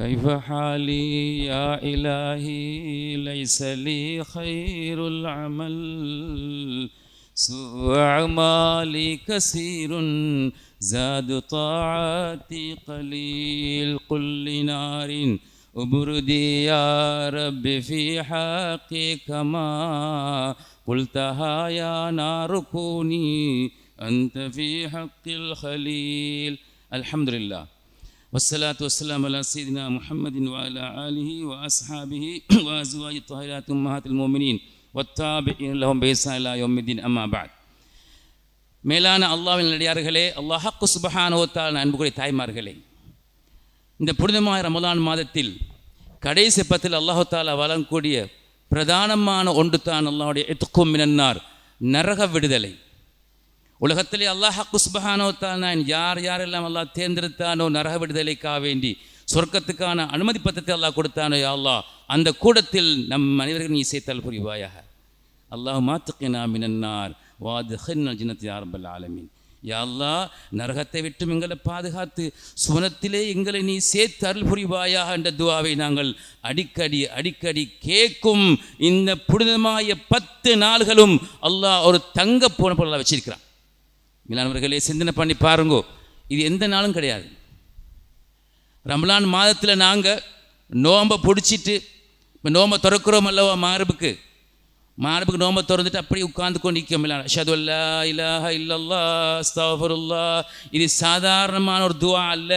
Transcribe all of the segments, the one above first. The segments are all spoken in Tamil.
كيف حالي يا إلهي ليس لي خير العمل سوء أعمالي كثير زاد طاعتي قليل قل لنار أبردي يا رب في حقي كما قلتها يا نار كوني أنت في حق الخليل. الحمد لله والصلاة والسلام على سيدنا محمد وعلى آله وأصحابه وأزواجه الطاهرات أمهات المؤمنين والتابعين لهم بإحسان إلى يوم الدين أما بعد. மேலான அல்லாஹ்வின் நல்லடியார்களே, அல்லாஹ் சுப்ஹானஹு வ தஆலா அன்புக்குரிய தாய்மார்களே, இந்த புனிதமான ரமலான் மாதத்தில் கடைசி பத்தில் அல்லாஹ் தஆலா வழங்கக்கூடிய பிரதானமான ஒன்று தான் அல்லாஹ்வுடைய இத்கும் மினன்னார், நரக விடுதலை. உலகத்திலே அல்லாஹ் சுப்ஹானஹு வ தஆலா யார் யாரெல்லாம் அல்லாஹ் தேர்ந்தெடுத்தானோ நரக விடுதலைக்காக வேண்டி சொர்க்கத்துக்கான அனுமதி பத்திரத்தை அல்லாஹ் கொடுத்தானோ, யா அல்லாஹ் அந்த கூடத்தில் நம் மனிதர்கள் நீ சேர்த்தல் புரிவாயாக. அல்லாஹும்மா துக்கினா மினன்னார் வாதுஹின்னல் ஜன்னத் யா ரப்பல் ஆலமீன். யா அல்லாஹ் நரகத்தை விட்டு எங்களை பாதுகாத்து சுவனத்திலே எங்களை நீ சேர்த்து அருள் புரிவாயாக என்ற துவாவை நாங்கள் அடிக்கடி கேட்கும் இந்த புனிதமாய 10 நாள்களும் அல்லாஹ் ஒரு தங்க போன பொருளாக வச்சிருக்கிறான். மிலானவர்களே, சிந்தனை பண்ணி பாருங்கோ, இது எந்த நாளும் கிடையாது. ரமலான் மாதத்தில் நாங்கள் நோம்பை பிடிச்சிட்டு இப்போ நோம்பை திறக்கிறோம் அல்லவா, மாரபுக்கு நோம்பை திறந்துட்டு அப்படி உட்கார்ந்து கொண்டு நிற்கும். அஷ்ஹது அல்லா இலாஹ இல்லல்லாஹ் அஸ்தக்ஃபிருல்லாஹ். இது சாதாரணமான ஒரு துவா அல்ல,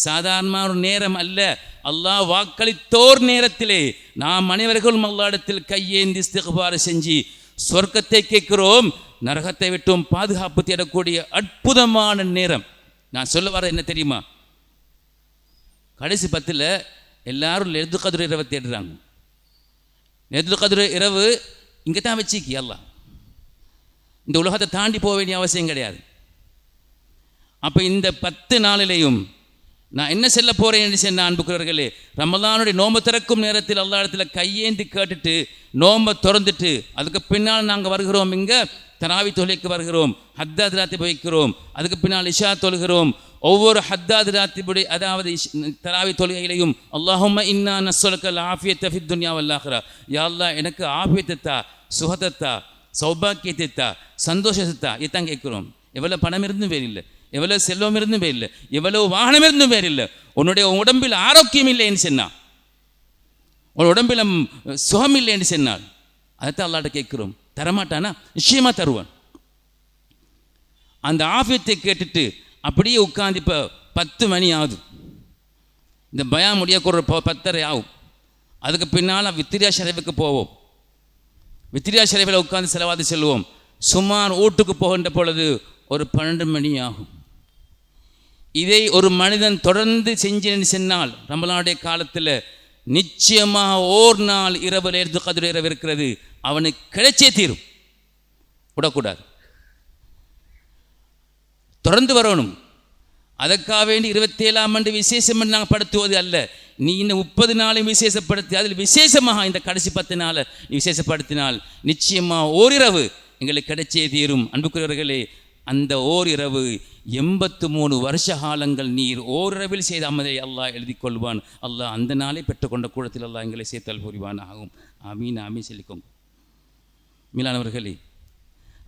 சாதாரணமான ஒரு நேரம் அல்ல. அல்லாஹ் வாக்களித்தோர் நேரத்திலே நாம் அனைவர்களும் அல்லாஹ்விடத்தில் கையேந்தி இஸ்திக்பார் செஞ்சு சொர்க்கத்தை கேட்கிறோம், நரகத்தை விட்டும் பாதுகாப்பு தேடக்கூடிய அற்புதமான நேரம். நான் சொல்ல வர என்ன தெரியுமா, கடைசி 10 எல்லாரும் லெய்லத்துல் கத்ர் இரவை தேடுறாங்க. லெய்லத்துல் கத்ர் இரவு இங்கே தான் வச்சுக்கி அல்லாஹ், இந்த உலகத்தை தாண்டி போக வேண்டிய அவசியம் கிடையாது. அப்போ இந்த 10 நாளிலையும் நான் என்ன செல்ல போகிறேன் என்று சொன்ன அன்புக்குறவர்களே, ரமலானுடைய நோம்பு திறக்கும் நேரத்தில் அல்லா இடத்துல கையேந்தி கேட்டுட்டு நோம்பை திறந்துட்டு அதுக்கு பின்னால் நாங்கள் வருகிறோம். இங்கே தராவி தொழுகைக்கு வருகிறோம், ஹத்தாத் ராத்திப் வைக்கிறோம், அதுக்கு பின்னால் இஷா தொழுகிறோம். ஒவ்வொரு ஹத்தாத் ராத்திபுடைய அதாவது தராவி தொழுகையிலையும் அல்லாஹும்ம இன்னா நஸ்ஸலுக்கல் ஆஃபியத்த ஃபித் துன்யா வல் ஆখিরা, யா அல்லாஹ் எனக்கு ஆஃபியத்தை தா, சுகத்தை தா, சௌபாக்கியத்தை தா, சந்தோஷத்தை தா, இதான் கேட்குறோம். எவ்வளோ பணம் இருந்தும் வேறு இல்லை, எவ்வளோ செல்வம் இருந்தும் வேறு இல்லை, எவ்வளோ வாகனம் இருந்தும் வேறு இல்லை, உன்னுடைய உடம்பில் ஆரோக்கியம் இல்லைன்னு சொன்னால், உன் உடம்பில் சுகம் இல்லைன்னு சொன்னால் அதைத்தான் அல்லாட்ட கேட்குறோம். தரமாட்டானா? நிச்சயமாக தருவான். அந்த ஆஃபியத்தை கேட்டுட்டு அப்படியே உட்காந்து இப்போ 10 மணி ஆகுது, இந்த பயம் முடியக்கூட 10:30 ஆகும். அதுக்கு பின்னால் வித்திரியா ஷரீஃபுக்கு போவோம். வித்திரியா ஷரீஃபில் உட்காந்து செலவாதி செல்வோம். சுமார் வீட்டுக்கு போகின்ற பொழுது ஒரு 12 மணி ஆகும். இதை ஒரு மனிதன் தொடர்ந்து செஞ்சேன்னு சொன்னால் ரமலானுடைய காலத்தில் நிச்சயமாக ஓர் நாள் இரவு லெய்லத்துல் கத்ர் இரவு இருக்கிறது, அவனுக்கு கிடைச்சே தீரும், விடக்கூடாது, தொடர்ந்து வரணும். அதற்காக வேண்டி 27ஆம் ஆண்டு விசேஷம் நாங்கள் படுத்துவது அல்ல. நீ இந்த 30 நாளையும் விசேஷப்படுத்தி அதில் விசேஷமாக இந்த கடைசி 10 நாளை நீ விசேஷப்படுத்தினால் நிச்சயமாக ஓரிரவு எங்களுக்கு கிடைச்சே தீரும். அன்புக்குரியவர்களே, அந்த ஓரிரவு 83 வருஷ காலங்கள் நீர் ஓரிரவில் செய்த அமதை அல்லாஹ் எழுதி கொள்வான். அல்லாஹ் அந்த நாளை பெற்றுக்கொண்ட கூடத்தில் அல்லாஹ் எங்களை சேர்த்தல் புரிவான் ஆகும். ஆமீன் ஆமீன் சொல்லிக்கோங்க. மீலானவர்களே,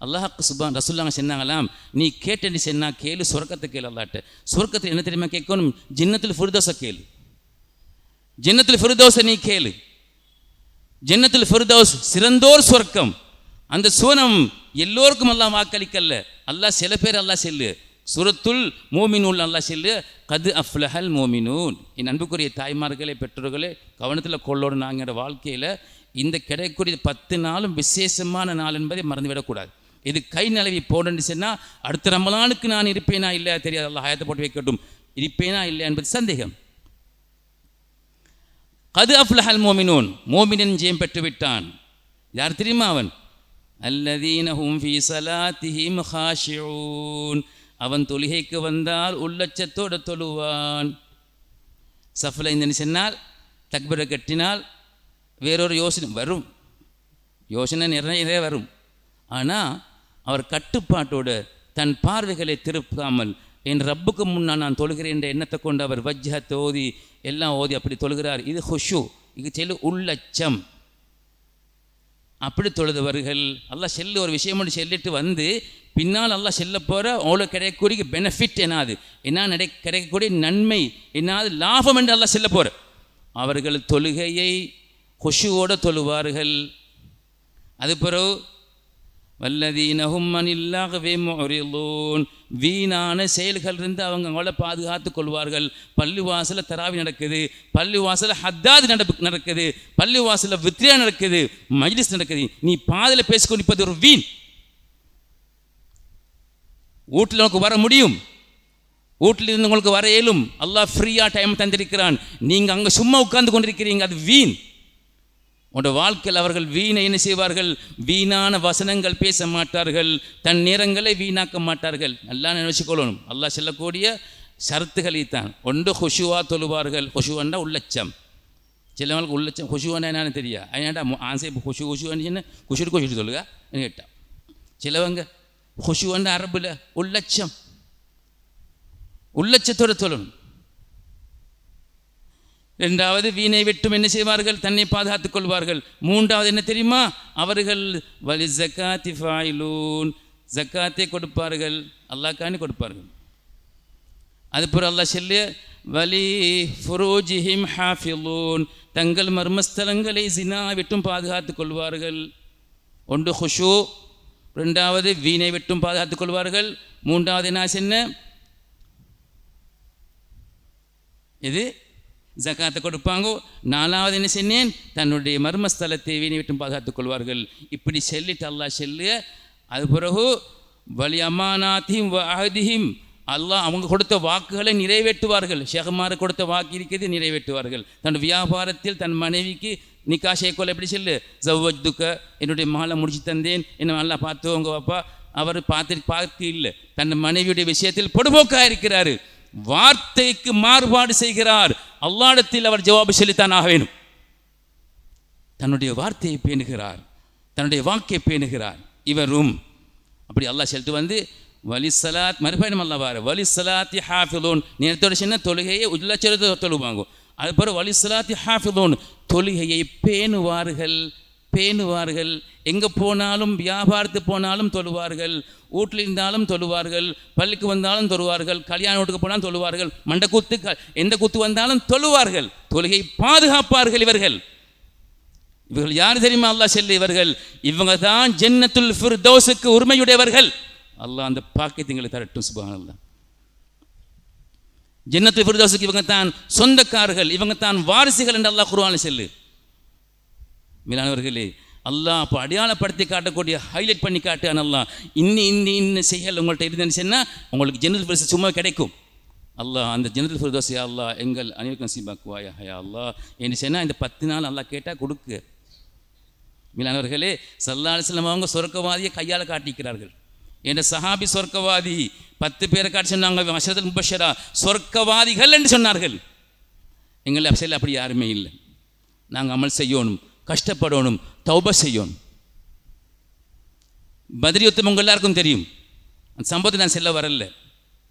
அல்லாஹ் சுப்ஹான் ரசூலுல்லாஹ் சொன்னாங்களாம், நீ கேட்டடி சொன்னா கேளு, சொர்க்கத்தை கேளு. அல்லாட்ட சொர்க்கத்தில் என்ன தெரியுமா கேட்கணும்? ஜன்னத்துல் ஃபிர்தௌஸை கேளு, ஜன்னத்துல் ஃபிர்தௌஸை நீ கேளு. ஜன்னத்துல் ஃபிர்தௌஸ் சிறந்தோர் சொர்க்கம். அந்த சுவனம் எல்லோருக்கும் அல்லாஹ் வாக்களிக்கல்ல, அல்லாஹ் சில பேர் அல்லாஹ் செல்லு. சூரத்துல் மூமினூன் அல்லாஹ் செல்லு, கது அஃப்லஹல் மூமினூன். என் அன்புக்குரிய தாய்மார்களே, பெற்றோர்களே, கவனத்தில் கொள்ளோடு நாங்கள் வாழ்க்கையில் இந்த கிடைக்கக்கூடிய 10 நாளும் விசேஷமான நாள் என்பதை மறந்துவிடக்கூடாது. இது கை நழுவி போடன்னு சொன்னால் அடுத்த ரமலானுக்கு நான் இருப்பேனா இல்லையா தெரியாது, அல்லாஹ் ஆயத்தை போட்டு வைக்கட்டும், இருப்பேனா இல்லையா என்பது சந்தேகம். கது அஃப்லஹல் மூமினூன், மூமினின் ஜெயம் பெற்று விட்டான். யார் தெரியுமா அவன்? அல்லதீன ஹும் ஃபீ ஸலாத்திஹிம் ஹாஷிஊன். அவன் தொழுகைக்கு வந்தால் உள்ளச்சத்தோடு தொழுவான். சஃப்ல இந்த சொன்னால் தக்பீரை கட்டினால் வேறொரு யோசனை வரும், யோசனை நிறைய வரும். ஆனால் அவர் கட்டுப்பாட்டோடு தன் பார்வைகளை திருப்பாமல் என் ரப்புக்கு முன்னால் நான் தொழுகிறேன் என்ற எண்ணத்தை கொண்டு அவர் வஜ்ஹத் ஓதி எல்லாம் ஓதி அப்படி தொழுகிறார். இது ஹுஷு, இது செல்லு உள்ளச்சம். அப்படி தொழுதவர்கள் அல்லாஹ் செல்லு ஒரு விஷயம் ஒன்று சொல்லிட்டு வந்து பின்னால் அல்லாஹ் செல்ல போகிற அவ்வளோ கிடைக்கக்கூடிய பெனிஃபிட் என்னாது, என்ன கிடைக்கக்கூடிய நன்மை என்னாது, லாபம் என்று அல்லாஹ் செல்ல போகிற அவர்கள் தொழுகையை ஹுஷுவோடு தொழுவார்கள். அது பிறகு வல்லதீனஹும் அனில்லாஹ்வி முஅரிலூன், வீணான செயல்கள் இருந்து அவங்க அவங்கள பாதுகாத்து கொள்வார்கள். பள்ளிவாசலில் தராவி நடக்குது, பள்ளிவாசலில் ஹத்தாது நடக்குது, பள்ளிவாசலில் வித்ரியா நடக்குது, மஜ்லிஸ் நடக்குது, நீ பாதியில் பேசிக்கொண்டிருப்பது ஒரு வீண். வீட்டில் உனக்கு வர முடியும், வீட்டில் இருந்து உங்களுக்கு வர இயலும், அல்லாஹ் ஃப்ரீயாக டைம் தந்திருக்கிறான், நீங்கள் அங்கே சும்மா உட்கார்ந்து கொண்டிருக்கிறீங்க, அது வீண். உன்னோட வாழ்க்கையில் அவர்கள் வீணை என்ன செய்வார்கள், வீணான வசனங்கள் பேச மாட்டார்கள், தன் நேரங்களை வீணாக்க மாட்டார்கள். நல்லா நினைச்சுக்கொள்ளணும், அல்லாஹ் சொல்லக்கூடிய ஷரத்துகளை தான். ஒன்று ஹுஷுவா தொழுவார்கள். ஹுஷுவன்னா உள்ளச்சம். சிலவங்களுக்கு உள்ளச்சம் ஹுஷுவானா என்னன்னு தெரியா, ஏன்டா ஆசை ஹுஷுன்னு குஷுடு சொல்லுங்க கேட்டா. சிலவங்க ஹுஷுவன்னா அரபுல உள்ளச்சம், உள்ளச்சத்தோடு தொழணும். ரெண்டாவது வீணை விட்டும் என்ன செய்வார்கள், தன்னை பாதுகாத்துக் கொள்வார்கள். மூன்றாவது என்ன தெரியுமா, அவர்கள் வலி ஜக்காத்தி ஃபாயிலூன், ஜக்காத்தை கொடுப்பார்கள், அல்லாஹ்காண்டி கொடுப்பார்கள். அதுபோல் அல்லாஹ் சொல்லி வலி ஃபுரூஜிஹிம் ஹாஃபிலூன், தங்கள் மர்மஸ்தலங்களை ஜினா விட்டும் பாதுகாத்துக் கொள்வார்கள். ஒன்று ஹுஷு, ரெண்டாவது வீணை விட்டும் பாதுகாத்துக் கொள்வார்கள், மூன்றாவது என்ன சொன்ன இது ஜக்காத்தை கொடுப்பாங்க, நாலாவது என்ன சொன்னேன், தன்னுடைய மர்மஸ்தலத்தை வீணை விட்டும் பாதுகாத்துக் கொள்வார்கள். இப்படி சொல்லிட்டு அல்லாஹ் சொல்லு. அது பிறகு வலி அமானாத்தியும் அஹதிஹிம், அல்லாஹ் அவங்க கொடுத்த வாக்குகளை நிறைவேற்றுவார்கள். ஷேகுமார் கொடுத்த வாக்கு இருக்கிறது, நிறைவேற்றுவார்கள். தன் வியாபாரத்தில் தன் மனைவிக்கு நிக்கா ஷேக்கோல் எப்படி சொல்லு, ஜவ்வஜ்துக்க, என்னுடைய மகளை முடிச்சு தந்தேன், என்ன நல்லா பார்த்துவோங்க வாப்பா. அவர் பார்க்க இல்லை, தன் மனைவியுடைய விஷயத்தில் பொடுபோக்காக இருக்கிறாரு, வார்த்தைக்கு மாறுபாடு செய்கிறார். அல்லாஹ்விடத்தில் அவர் ஜவாபு சொல்லித்தான் ஆக வேணும். தன்னுடைய வார்த்தையை பேணுகிறார், தன்னுடைய வாக்கை பேணுகிறார். இவரும் அப்படி அல்லாஹ் சொல்லிட்டு வந்து வலி சலாத் மறுபயணம் அல்ல வார வலி சலாத்தி ஹாஃபிலூன், நேரத்தோட சின்ன தொழுகையை உள்ளச்சரத்தை தொழுவாங்க. அதுபோல் வலி சலாத்தி ஹாஃபிலூன், தொழுகையை பேணுவார்கள். எங்கே போனாலும், வியாபாரத்துக்கு போனாலும் தொழுவார்கள், வீட்டில் இருந்தாலும் தொழுவார்கள், பள்ளிக்கு வந்தாலும் தொழுவார்கள், கல்யாண வீட்டுக்கு போனாலும் தொழுவார்கள், மண்டக்கூத்து எந்த கூத்து வந்தாலும் தொழுவார்கள். தொழுகை பாதுகாப்பார்கள். இவர்கள் யார் தெரியுமா, அல்லாஹ் சொல்லி இவங்க தான் ஜன்னத்துல் ஃபிர்தௌஸுக்கு உரிமையுடையவர்கள். அல்லாஹ் அந்த பாக்கியங்களை தரட்டும். சுப்ஹானல்லாஹ். ஜன்னத்துல் ஃபிர்தௌஸுக்கு இவங்க தான் சொந்தக்காரர்கள், இவங்க தான் வாரிசுகள் என்று அல்லாஹ் குர்ஆனில் சொல்லு. மீனானவர்களே, அல்லாஹ் அப்போ அடையாளப்படுத்தி காட்டக்கூடிய ஹைலைட் பண்ணி காட்டுறான் அல்லாஹ். இன்னும் செயல் உங்கள்கிட்ட இருந்துன்னு சொன்னால் உங்களுக்கு ஜன்னத்துல் ஃபிர்தௌஸ் சும்மா கிடைக்கும். அல்லாஹ் அந்த ஜன்னத்துல் ஃபிர்தௌஸ் யா அல்லாஹ் எங்கள் அனைவருக்கும் நசீபாக்குவாயா யா அல்லாஹ் என்று சொன்னால் இந்த 10 நாள் அல்லாஹ் கேட்டால் கொடுக்கு. மீனானவர்களே, ஸல்லல்லாஹு அலைஹி வஸல்லம் அவங்க சொர்க்கவாதியை கையால் காட்டிக்கிறார்கள். என்ற சஹாபி சொர்க்கவாதி 10 பேரை காட்டி சொன்னாங்க, அஷரத்துல் முபஷ்ஷரா சொர்க்கவாதிகள் என்று சொன்னார்கள். எங்களை அப்சையில் அப்படி யாருமே இல்லை. நாங்கள் அமல் செய்யணும், கஷ்டப்படணும், தௌபா செய்யணும். பத்ர் யுத்தம் உங்கள் எல்லாருக்கும் தெரியும். அந்த சம்பவத்தை நான் செல்ல வரல.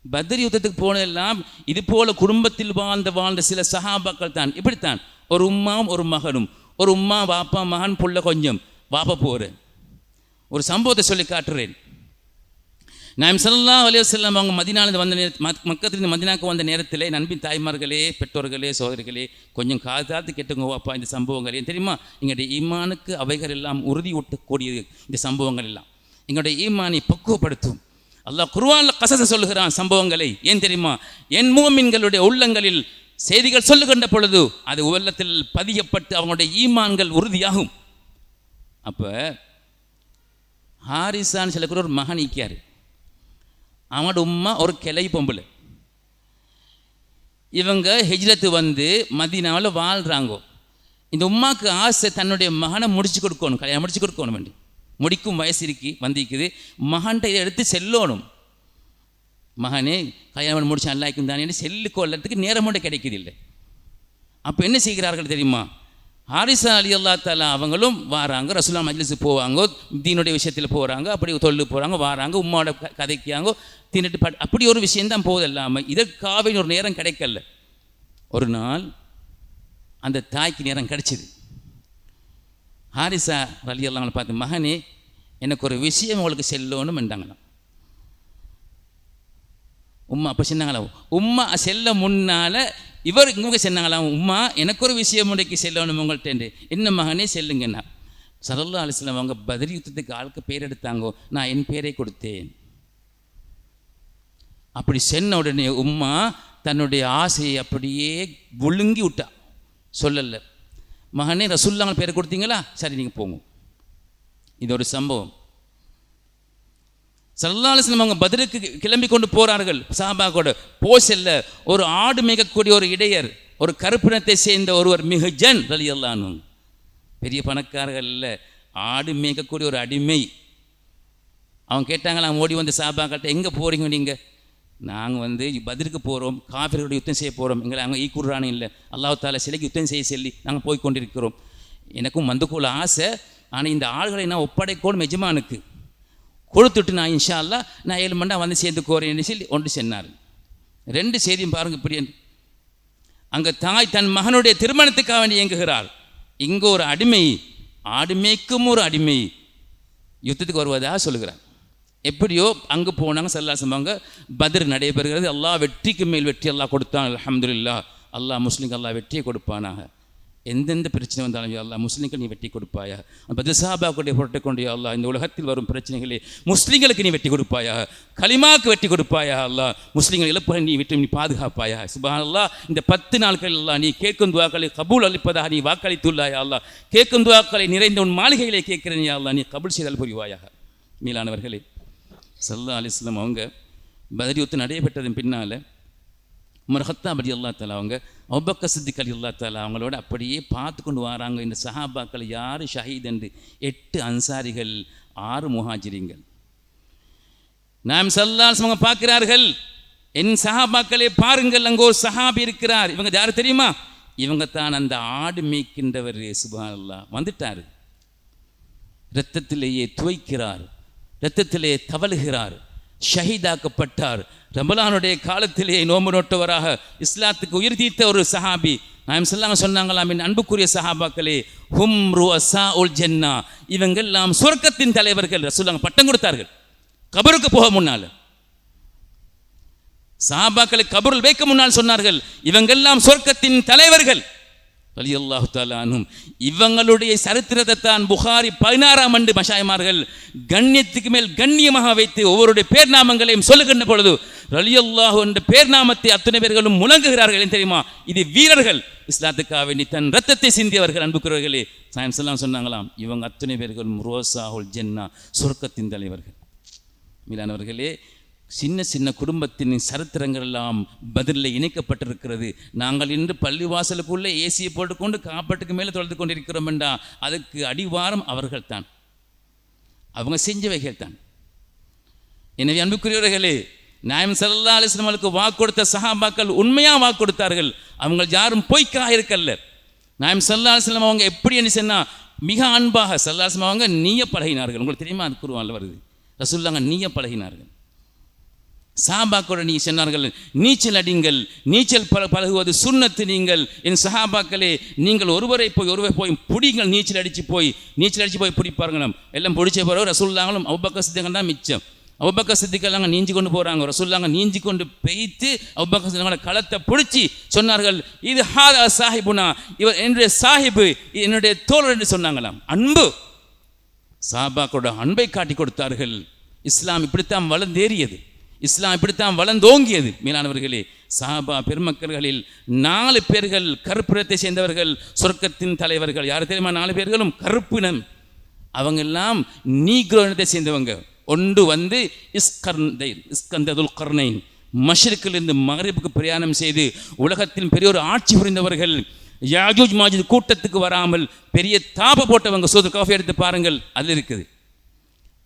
பத்ர் யுத்தத்துக்கு போனதெல்லாம் இது போல குடும்பத்தில் வாழ்ந்த சில சஹாபாக்கள் தான். இப்படித்தான் ஒரு உம்மாவும் ஒரு மகனும், ஒரு உம்மா வாப்பா மகன் புள்ள கொஞ்சம் வாப்பா போகிறேன். ஒரு சம்பவத்தை சொல்லி காட்டுறேன். நாயம் ஸல்லல்லாஹு அலைஹி வஸல்லம் அவங்க மதீனாவிலிருந்து வந்த மக்கத்திலிருந்து மதீனாவுக்கு வந்த நேரத்தில் நண்பின் தாய்மார்களே, பெற்றோர்களே, சகோதரிகளே, கொஞ்சம் காதாத்து கேட்டுங்க அப்பா. இந்த சம்பவங்கள் ஏன் தெரியுமா, எங்களுடைய ஈமானுக்கு அவைகள் எல்லாம் உறுதி ஊட்டக்கூடியது. இந்த சம்பவங்கள் எல்லாம் எங்களுடைய ஈமானை பக்குவப்படுத்தும். அல்லாஹ் குர்ஆனில் கஸஸ சொல்லுகிறான் சம்பவங்களை. ஏன் தெரியுமா, என் மூமின்களுடைய உள்ளங்களில் செய்திகள் சொல்லுகின்ற பொழுது அது உள்ளத்தில் பதியப்பட்டு அவங்களுடைய ஈமான்கள் உறுதியாகும். அப்போ ஹாரிசான்னு சொல்லக்கூட ஒரு மகன் ஈக்கியார். அவனோட உம்மா ஒரு கிளை பொம்பளை. இவங்க ஹிஜ்ரத்து வந்து மதீனாவில் வாழ்கிறாங்க. இந்த உம்மாவுக்கு ஆசை தன்னுடைய மகனை முடிச்சு கொடுக்கணும், கல்யாணம் முடிச்சு கொடுக்கணும் வேண்டி. முடிக்கும் வயசு வந்திருக்குது. மகன்கிட்ட இதை எடுத்து செல்லணும். மகனே கல்யாணம் முடிச்சு நல்லாக்கும் தானே செல்லு கொள்றதுக்கு நேரம் மட்டும் கிடைக்குது இல்லை. அப்போ என்ன செய்கிறார்கள் தெரியுமா, ஹாரிசா அலி அல்லா தாலா அவங்களும் வாராங்க, ரசூலுல்லாஹ் மஜ்லிஸுக்கு போவாங்க, தீனுடைய விஷயத்தில் போகிறாங்க, அப்படி தொழில் போகிறாங்க, வாராங்க, உம்மாவோட கதைக்காங்க, தின்னுட்டு அப்படி ஒரு விஷயந்தான் போகுது. இல்லாமல் இதற்காக ஒரு நேரம் கிடைக்கல. ஒரு நாள் அந்த தாய்க்கு நேரம் கிடைச்சிது. ஹாரிசா அலி அல்லா பார்த்து, மகனே எனக்கு ஒரு விஷயம் உங்களுக்கு செல்லணும் என்றாங்களாம். உம்மா அப்போ சொன்னாங்களாம், உம்மா செல்ல முன்னால் இவங்க சொன்னாங்களாம், உம்மா எனக்கு ஒரு விஷயம் முறைக்கு செல்லணும் உங்கள்கிட்ட. என்ன மகனே செல்லுங்கண்ணா. ஸல்லல்லாஹு அலைஹி வஸல்லம் அவங்க பத்ர் யுத்தத்துக்கு ஆளுக்கு பேர் எடுத்தாங்கோ, நான் என் பேரை கொடுத்தேன். அப்படி சொன்ன உடனே உம்மா தன்னுடைய ஆசையை அப்படியே ஒழுங்கி விட்டா. சொல்லலை, மகனே ரசூலுல்லாஹ் பேரை கொடுத்தீங்களா, சரி நீங்கள் போங்க. இது ஒரு சம்பவம். ஸல்லல்லாஹு அலைஹி வஸல்லம் அவங்க பத்ருக்கு கிளம்பி கொண்டு போகிறார்கள். சஹாபா கூட செல்ல ஒரு ஆடு மேய்க்கக்கூடிய ஒரு இடையர், ஒரு கருப்பினத்தை சேர்ந்த ஒருவர், மிஹ்ஜன் ரலியல்லாஹு அன்ஹு, பெரிய பணக்காரர்கள் இல்லை, ஆடு மேய்க்கக்கூடிய ஒரு அடிமை. அவங்க கேட்டாங்களாம், ஓடி வந்து சஹாபாக்கிட்ட, எங்கே போகிறீங்க நீங்கள்? நாங்கள் பத்ருக்கு போகிறோம், காஃபிர்களோட யுத்தம் செய்ய போகிறோம், எங்களை அங்கே ஈக்குறானே இல்லை, அல்லாஹ் தாலா சிலைக்கு யுத்தம் செய்ய சொல்லி நாங்கள் போய் கொண்டிருக்கிறோம். எனக்கும் வந்துக்குள்ள ஆசை, ஆனால் இந்த ஆள்களை நான் ஒப்படைக்கணும் எஜமானுக்கு கொடுத்துட்டு நான் இன்ஷா அல்லாஹ் நான் 7 மணி வந்து சேர்ந்துக்கோறேன்னு சொல்லி ஒன்று சொன்னார். 2 செய்தியும் பாருங்கள். இப்படி அங்கே தாய் தன் மகனுடைய திருமணத்துக்காக வேண்டி இயங்குகிறார். இங்கே ஒரு அடிமை, ஆடுமைக்கும் ஒரு அடிமை யுத்தத்துக்கு வருவதாக சொல்லுகிறார். எப்படியோ அங்கே போனாங்க. ஸல்லல்லாஹு அலைஹி வஸல்லம் பத்ர் நடைபெறுகிறது. அல்லாஹ் வெற்றிக்கு மேல் வெற்றி அல்லாஹ் கொடுத்தான். அல்ஹம்துலில்லாஹ். அல்லாஹ் முஸ்லிம்கள் அல்லாஹ் வெற்றியை கொடுப்பானாக. எந்தெந்த பிரச்சனை வந்தாலும் யா அல்லாஹ் முஸ்லீம்கள் நீ வெட்டி கொடுப்பாயா. பத்ர் சஹாபாக்களுடைய பொருட்டை கொண்டு யா அல்லாஹ் இந்த உலகத்தில் வரும் பிரச்சனைகளே முஸ்லீம்களுக்கு நீ வெட்டி கொடுப்பாயா, கலிமாக்கு வெட்டி கொடுப்பாயா அல்லாஹ், முஸ்லீம்கள் இழப்புகளை நீ விட்டு நீ பாதுகாப்பாயா. சுப்ஹானல்லாஹ். இந்த 10 நாட்கள் அல்லாஹ் நீ கேட்கும் துஆக்களை கபூல் அளிப்பதாக நீ வாக்களித்துள்ளாயா அல்லாஹ். கேட்கும் துஆக்களை நிறைந்த உன் மாளிகையிலே கேட்கிறேன் யா அல்லாஹ், நீ கபூல் செய்தல் புரிவாயாக. மீளானவர்களே, ஸல்லல்லாஹு அலைஹி வஸல்லம் அவங்க பத்ர் யுத்தம் நடைபெற்றதன் பின்னால் உமர் கத்தாப் ரலியல்லாஹு தஆலா அவங்க, அபூபக்கர் சித்திக் ரலியல்லாஹு தஆலா அவங்களோட அப்படியே பார்த்து கொண்டு வராங்க. இந்த சஹாபாக்கள் யார் ஷஹீத் என்று 8 அன்சாரிகள், 6 முஹாஜிரிங்கள். நாம் ஸல்லல்லாஹு அலைஹி வஸல்லம் பார்க்கிறார்கள், என் சஹாபாக்களே பாருங்கள், அங்கே ஒரு சஹாபி இருக்கிறார். இவங்க யார் தெரியுமா? இவங்க தான் அந்த ஆடு மேய்க்கின்றவர். சுப்ஹானல்லாஹ். வந்துட்டார், இரத்தத்திலேயே துவைக்கிறார், இரத்தத்திலே தவழுகிறார், ஷஹீதாக்கப்பட்டார். ரமலானுடைய காலத்திலே நோன்பு நோட்டவராக இஸ்லாத்துக்கு உயிர் தீர்த்த ஒரு சஹாபி. நாயம் ஸல்லல்லாஹு சொன்னாங்களாம், என் அன்புக்குரிய சஹாபாக்களே, ஹும் ருஅஸாஉல் ஜன்னா, இவங்கெல்லாம் சொர்க்கத்தின் தலைவர்கள். ரசூலுல்லாஹ் பட்டம் கொடுத்தார்கள். கபருக்கு போக முன்னால் சஹாபாக்களை கபருள் வைக்க முன்னால் சொன்னார்கள், இவங்கெல்லாம் சொர்க்கத்தின் தலைவர்கள் ரலியல்லாஹு தஆலா அன்ஹும். இவங்களுடைய சரித்திரத்தை தான் புகாரி 16ஆம் ஆண்டு மஷாயிமார்கள் கண்ணியத்துக்கு மேல் கண்ணியமாக வைத்து ஒவ்வொருடைய பேர் நாமங்களையும் சொல்லுகின்ற பொழுது ரலியல்லாஹு என்ற பேர் நாமத்தை அத்தனை பேர்களும் முழங்குகிறார்கள். தெரியுமா? இது வீரர்கள், இஸ்லாத்துக்காக வேண்டி தன் ரத்தத்தை சிந்தியவர்கள். அன்புக்குரியவர்களே, சாயம் ஸல்லல்லாஹு சொன்னாங்களாம், இவங்க அத்தனை பேர்களும் ரோசாஹுல் ஜன்னா, சொர்க்கத்தின் தலைவர்கள். மீளானவர்களே, சின்ன சின்ன குடும்பத்தின் சரித்திரங்கள் எல்லாம் பதிலில் இணைக்கப்பட்டிருக்கிறது. நாங்கள் இன்று பள்ளிவாசலுக்குள்ளே ஏசியை போட்டுக்கொண்டு காப்பாட்டுக்கு மேலே தொலைத்து கொண்டிருக்கிறோம் என்றா அதுக்கு அடிவாரம் அவர்கள் தான், அவங்க செஞ்சவைகள் தான். எனவே அன்புக்குரியவர்களே, நாயம் ஸல்லல்லாஹு அலைஹி வஸல்லம் அவர்களுக்கு வாக்கு கொடுத்த சஹாபாக்கள் உண்மையாக வாக்கு கொடுத்தார்கள். அவங்க யாரும் பொய்க்காக இருக்கல்ல. நாயம் ஸல்லல்லாஹு அலைஹி வஸல்லம் அவங்க எப்படி என்ன சொன்னால் மிக அன்பாக ஸல்லல்லாஹு அலைஹி வஸல்லம் அவங்க நீய பழகினார்கள். உங்களுக்கு தெரியுமா? அது குர்ஆன்ல வருது. ரசூலுல்லாஹ் நீய பழகினார்கள். சஹாபாக்களோட நீ சொன்னார்கள், நீச்சல் அடிங்கள், நீச்சல் பழகுவது சுன்னத்து. நீங்கள் என் சஹாபாக்களே, நீங்கள் ஒருவர் போய் பிடிங்கள், நீச்சல் அடித்து போய் பிடிப்பாருங்களாம். எல்லாம் பிடிச்ச பிறகு ரசூலுல்லாஹ்வும் அபூபக்கர் சித்திக் தான் மிச்சம். அபூபக்கர் சித்திக்கெல்லாம் நீஞ்சி கொண்டு போகிறாங்க. ரசூலுல்லாஹ் நீஞ்சி கொண்டு பெய்த்து அபூபக்கர் சித்திகளோட களத்தை பிடிச்சி சொன்னார்கள், இது ஹாதா சாஹிபுனா, இவர் என்னுடைய சாஹிபு, என்னுடைய தோழர் என்று சொன்னாங்களாம். அன்பு, சஹாபாக்களோட அன்பை காட்டி கொடுத்தார்கள். இஸ்லாம் இப்படித்தான் வளர்ந்தேறியது, இஸ்லாம் இப்படித்தான் வளர்ந்தோங்கியது. மேலானவர்களே, சஹாபா பெருமக்கள்களில் 4 பேர்கள் கருப்பினத்தை சேர்ந்தவர்கள், சொர்க்கத்தின் தலைவர்கள். யார் தெரியுமா? 4 பேர்களும் கருப்பினம். அவங்க எல்லாம் நீக்ரோ இனத்தை சேர்ந்தவங்க. ஒன்று இஸ்கந்ததுல் கர்னைன், மஷ்ரிக்கிலிருந்து மக்ரிபுக்கு பிரயாணம் செய்து உலகத்தின் பெரிய ஒரு ஆட்சி புரிந்தவர்கள். யாஜூஜ் மாஜூஜ் கூட்டத்துக்கு வராமல் பெரிய தாப போட்டவங்க. சூரத்துல் கஹஃப் எடுத்து பாருங்கள், அதில் இருக்குது.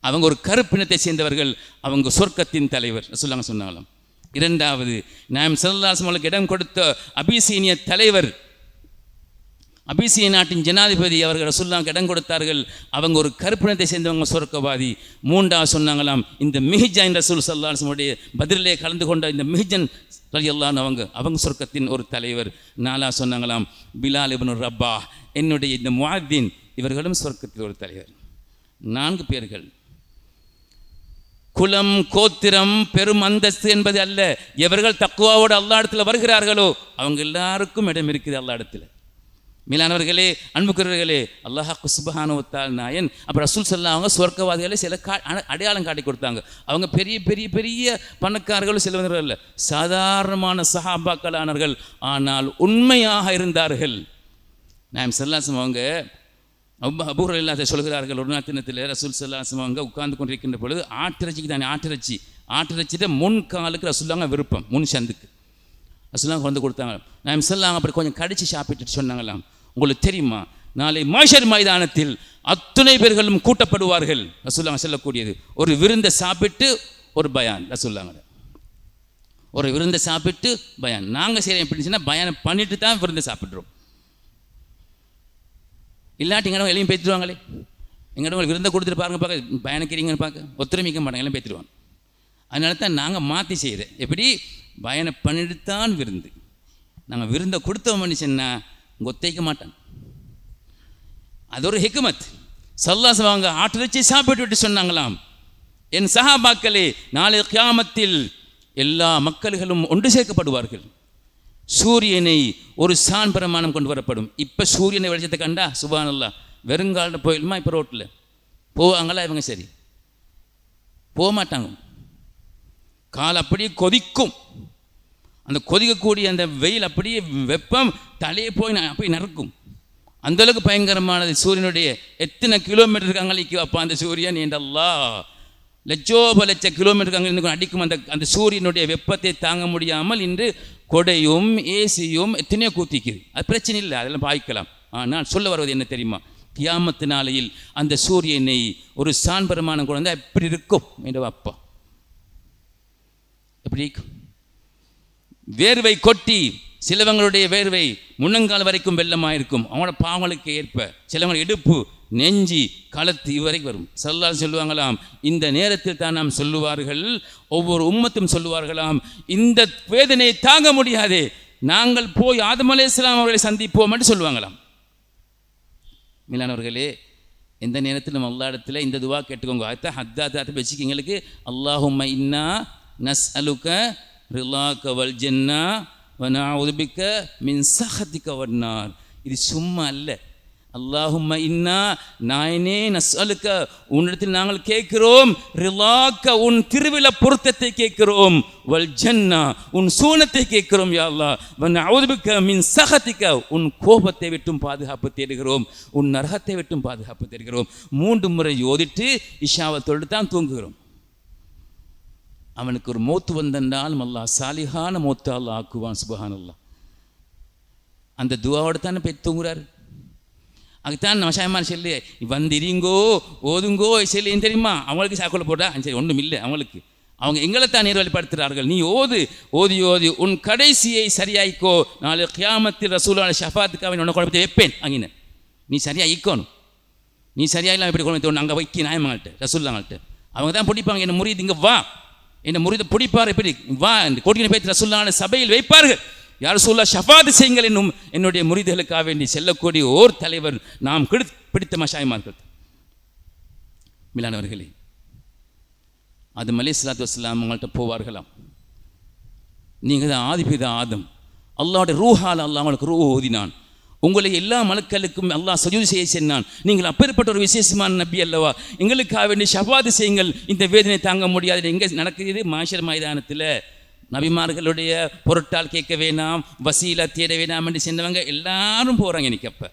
அவங்க ஒரு கருப்பினத்தை சேர்ந்தவர்கள், அவங்க சொர்க்கத்தின் தலைவர் ரசூலுல்லாஹ் சொன்னாலும். 2வது, நாயம் ஸல்லல்லாஹு அலைஹி வஸல்லம் இடம் கொடுத்த அபிசீனிய தலைவர் அபிசீனிய நாட்டின் ஜனாதிபதி அவர்கள் ரசூலுல்லாஹ்வுக்கு இடம் கொடுத்தார்கள். அவங்க ஒரு கருப்பினத்தை சேர்ந்தவங்க சொர்க்கவாதி. 3வது சொன்னாங்களாம், இந்த மிஹ்ஜன் ரசூல் ஸல்லல்லாஹு அலைஹி வஸல்லம் பதிலே கலந்து கொண்ட இந்த மிஹ்ஜன் ரலியல்லாஹு அவங்க சொர்க்கத்தின் ஒரு தலைவர். 4வது சொன்னாங்களாம், பிலால் இப்னு ரப்பாஹ் என்னுடைய இந்த முஅத்தின் இவர்களும் சொர்க்கத்தில் ஒரு தலைவர். 4 பேர்கள். குலம் கோத்திரம் பெரும் அந்தஸ்து என்பது அல்ல. எவர்கள் தக்வாவோடு அல்லாஹ் இடத்துல வருகிறார்களோ அவங்க எல்லாருக்கும் இடம் இருக்குது அல்லாஹ் இடத்துல. மேலானவர்களே, அன்புக்குரியவர்களே, அல்லாஹ் சுப்ஹானஹு வ தஆலா நாயன் அப்போ ரசூல் ஸல்லல்லாஹு அவங்க சொர்க்கவாதிகளை சில அடையாளம் காட்டி கொடுத்தாங்க. அவங்க பெரிய பெரிய பெரிய பணக்காரர்களும் சிலவர்கள் அல்ல, சாதாரணமான சஹாபாக்களானவர்கள். ஆனால் உண்மையாக இருந்தார்கள். நாயம் ஸல்லல்லாஹு அலைஹி அவங்க அபூ ஹுரைரா சொல்கிறார்கள், ஒரு நாள் தினத்தில் ரசூல் ஸல்லல்லாஹு அலைஹி அவங்க உட்கார்ந்து கொண்டிருக்கின்ற பொழுது ஆட்டிறைச்சிக்கு தானே ஆட்டிறைச்சிட்டு முன் காலுக்கு ரசூலுல்லாஹ் விருப்பம், முன் சந்துக்கு ரசூலுல்லாஹ் கொண்டு கொடுத்தாங்க. நாயம் ஸல்லல்லாஹு அப்படி கொஞ்சம் கடிச்சு சாப்பிட்டுட்டு சொன்னாங்களாம், உங்களுக்கு தெரியுமா நாளை மஹ்ஷர் மைதானத்தில் அத்துணை பேர்களும் கூட்டப்படுவார்கள். ரசூலுல்லாஹ் சொல்லக்கூடியது ஒரு விருந்தை சாப்பிட்டு ஒரு பயான். ரசூலுல்லாஹ் ஒரு விருந்தை சாப்பிட்டு பயான். நாங்கள் செய்கிறோம் எப்படின்னு சொன்னால் பயானம் பண்ணிட்டு தான் விருந்தை சாப்பிட்றோம். இல்லாட்டி எங்கடம் எல்லாம் பேத்துருவாங்களே, எங்கடம் விருந்தை கொடுத்துட்டு பாருங்க பார்க்க பயணிக்கிறீங்கன்னு பார்க்க ஒத்துழைமிக்க மாட்டாங்க, எல்லாம் பேத்துருவாங்க. அதனால தான் நாங்கள் மாற்றி செய்கிறேன். எப்படி பயணம் பண்ணிட்டு தான் விருந்து. நாங்கள் விருந்தை கொடுத்தோம்னு சொன்னால் ஒத்தைக்க மாட்டாங்க. அது ஒரு ஹிக்மத். ஸல்லல்லாஹு அவங்க ஆட்டிறைச்சி சாப்பிட்டு விட்டு சொன்னாங்களாம், என் சஹாபாக்களே நாளை கியாமத்தில் எல்லா மக்கள்களும் ஒன்று சேர்க்கப்படுவார்கள். சூரியனை ஒரு சான் பிரமாணம் கொண்டு வரப்படும். இப்போ சூரியனை வெளிச்சத்தை கண்டா சுப்ஹானல்லாஹ் வெறுங்காலில் போயிடுமா? இப்போ ரோட்டில் போவாங்களா இவங்க? சரி போக மாட்டாங்க. கால் அப்படியே கொதிக்கும். அந்த கொதிக்கக்கூடிய அந்த வெயில் அப்படியே வெப்பம் தலையை போய் அப்படியே நறுக்கும். அந்தளவுக்கு பயங்கரமானது. சூரியனுடைய எத்தனை கிலோமீட்டருக்கு அங்கே வைப்பா அந்த சூரியன் என்றல்லா லட்சோப லட்ச கிலோமீட்டருக்கு அங்கே அடிக்கும். அந்த சூரியனுடைய வெப்பத்தை தாங்க முடியாமல் இன்று கொடையும் ஏசியும் எத்தனையோ கூத்திக்குது. அது பிரச்சனை இல்லை, அதெல்லாம் பாய்க்கலாம். ஆனால் சொல்ல வருவது என்ன தெரியுமா? கியாமத்து நாளையில் அந்த சூரியனை ஒரு சான் பிரமாணம் கொண்டு வந்தால் எப்படி இருக்கும் என்ற அப்பா, எப்படி இருக்கும்? வேர்வை கொட்டி சிலவங்களுடைய வேர்வை முன்னங்கால் வரைக்கும் வெள்ளமாக இருக்கும். அவங்களோட பாவங்களுக்கு ஏற்ப சிலவங்க இடுப்பு நெஞ்சி களத்து இவரைக்கும் வரும். ஸல்லல்லாஹு அலைஹி சொல்லுவாங்களாம், இந்த நேரத்தில் தான் நாம் சொல்லுவார்கள், ஒவ்வொரு உம்மத்தும் சொல்லுவார்களாம், இந்த வேதனையை தாங்க முடியாதே, நாங்கள் போய் ஆதம் அலைஹிஸ்ஸலாம் அவர்களை சந்திப்போம் என்று சொல்லுவாங்களாம். மீளானவர்களே, எந்த நேரத்தில் நம்ம அல்லாஹ் இடத்துல இந்த துவா கேட்டுக்கோங்க. அடுத்த ஹத்தாத்தை வச்சுக்க எங்களுக்கு, அல்லாஹும்ம இன்னா நஸ்அலுக ரிலாக வல் ஜன்னா வ நஊது பிக மின் சஹதிக வன்னார். இது சும்மா அல்ல. அல்லாஹும்ம இன்னா நாயனே நஸ்அலுக உன்னிடத்தில் நாங்கள் கேட்கிறோம், ரிலாக உன் திருவிழா பொருத்தத்தை கேட்கிறோம், வல் ஜன்னா உன் சூனத்தை கேட்கிறோம் யா அல்லாஹ், வ நஊது பிக மின் சஹதிக உன் கோபத்தை விட்டும் பாதுகாப்பு தேடுகிறோம், உன் நரகத்தை விட்டும் பாதுகாப்பு தேடுகிறோம். 3 முறை ஓதிட்டு இஷாவை தொழுது தான் தூங்குகிறோம். அவனுக்கு ஒரு மௌத்து வந்தென்றாலும் அல்லாஹ் சாலிஹான மௌத்து அல்லாஹ் ஆக்குவான். சுப்ஹானல்லாஹ். அந்த துவாவோடு தானே போய் தூங்குறாரு. அதுதான் நம்ம ஷாயமான் சொல்லி வந்திரிங்கோ ஓதுங்கோ சொல்லி ஏன் தெரியுமா? அவங்களுக்கு சாக்குள்ள போட்டா சரி ஒன்றும் இல்லை. அவங்களுக்கு அவங்க எங்களை தான் நேர்வழிப்படுத்துகிறார்கள். நீ ஓது ஓதி ஓதி உன் கடைசியை சரியாயிக்கோ, நாளை கியாமத்தில் ரசூலுல்லாஹ் ஷஃபாத்துக்கு அவன் உன்னை குழப்பத்தை வைப்பேன். அங்கின நீ சரியாக ஈக்கணும். நீ சரியாக எப்படி குழம்பத்தை ஒன்று அங்கே வைக்க நாயமாங்கள்ட்ட ரசூலுல்லாஹ்கிட்ட அவங்க தான் பிடிப்பாங்க. என்ன முறியுது இங்கே வா, என்ன முறியதை பிடிப்பார், எப்படி வா என்று கோட்டினை பேத்து ரசூலுல்லாஹ் சபையில் வைப்பார்கள். யார் ரசூலுல்லாஹ் ஷஃபாத் செய்யுங்கள் என்னும் என்னுடைய முறிதலுக்காக வேண்டி செல்லக்கூடிய ஓர் தலைவர் நாம் பிடித்த மஷாயிமார்கள். மிலானவர்களே, ஆதம் அலைஹிஸ்ஸலாத்து வஸ்ஸலாம் அவங்கள்ட்ட போவார்களாம். நீங்கள் தான் ஆதிபிதா ஆதம், அல்லாஹ்வுடைய ரூஹால் அல்லாஹ் அவங்களுக்கு ரூஹ் ஓதினான், உங்களை எல்லா மலக்களுக்கும் அல்லாஹ் சஜூத் செய்ய சொன்னான், நீங்கள் அப்பேற்பட்ட ஒரு விசேஷமான நபி அல்லவா, எங்களுக்காக வேண்டி ஷஃபாத் செய்யுங்கள், இந்த வேதனை தாங்க முடியாது. எங்கே நடக்குது? மஹ்ஷர் மைதானத்தில் நபிமார்களுடைய பொருட்டால் கேட்க வேணாம், வசீலா தேட வேணாம் என்று சென்றவங்க எல்லாரும் போகிறாங்க. இன்னைக்கு அப்போ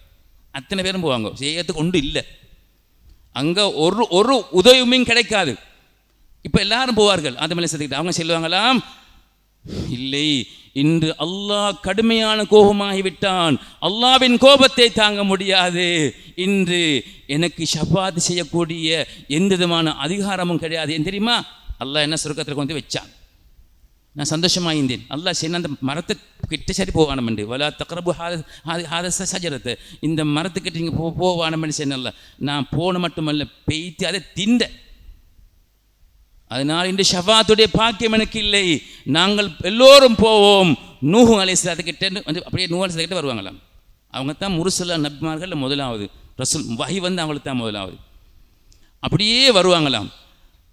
அத்தனை பேரும் போவாங்க, செய்யறதுக்கு ஒன்றும் இல்லை. அங்கே ஒரு உதவியும் கிடைக்காது. இப்போ எல்லாரும் போவார்கள். ஆதம் அலைஹிஸ்ஸலாம் அவங்க சொல்லுவாங்களாம், இல்லை இன்று அல்லாஹ் கடுமையான கோபமாகிவிட்டான், அல்லாஹ்வின் கோபத்தை தாங்க முடியாது, இன்று எனக்கு ஷஃபாத் செய்யக்கூடிய எந்த விதமான அதிகாரமும் கிடையாது. ஏன் தெரியுமா? அல்லாஹ் என்ன சொர்க்கத்தில் கொண்டு வச்சான். நான் சந்தோஷமாக இருந்தேன். அல்லாஹ் சொன்ன அந்த மரத்தை கிட்ட சரி போவானமெண்டு வலா தக்ரபு ஹாதஸ ஷஜரத்தை, இந்த மரத்துக்கிட்ட நீங்கள் போவானமெண்டு சொன்னல. நான் போன மட்டுமல்ல, பெய்த்து அதை திண்ட. அதனால் இன்று ஷஃபாத்துடைய பாக்கியம் எனக்கு இல்லை. நாங்கள் எல்லோரும் போவோம். நூஹ் அலைஹிஸ்ஸலாத்துக்கிட்ட வந்து அப்படியே நூஹ் அலைஹிஸ்ஸலாத்துக்கிட்ட வருவாங்களாம். அவங்க தான் முர்சலா நபிமார்கள் முதலாவது, ரசூல் வஹி வந்து அவங்களுக்கு தான் முதலாவது. அப்படியே வருவாங்களாம்.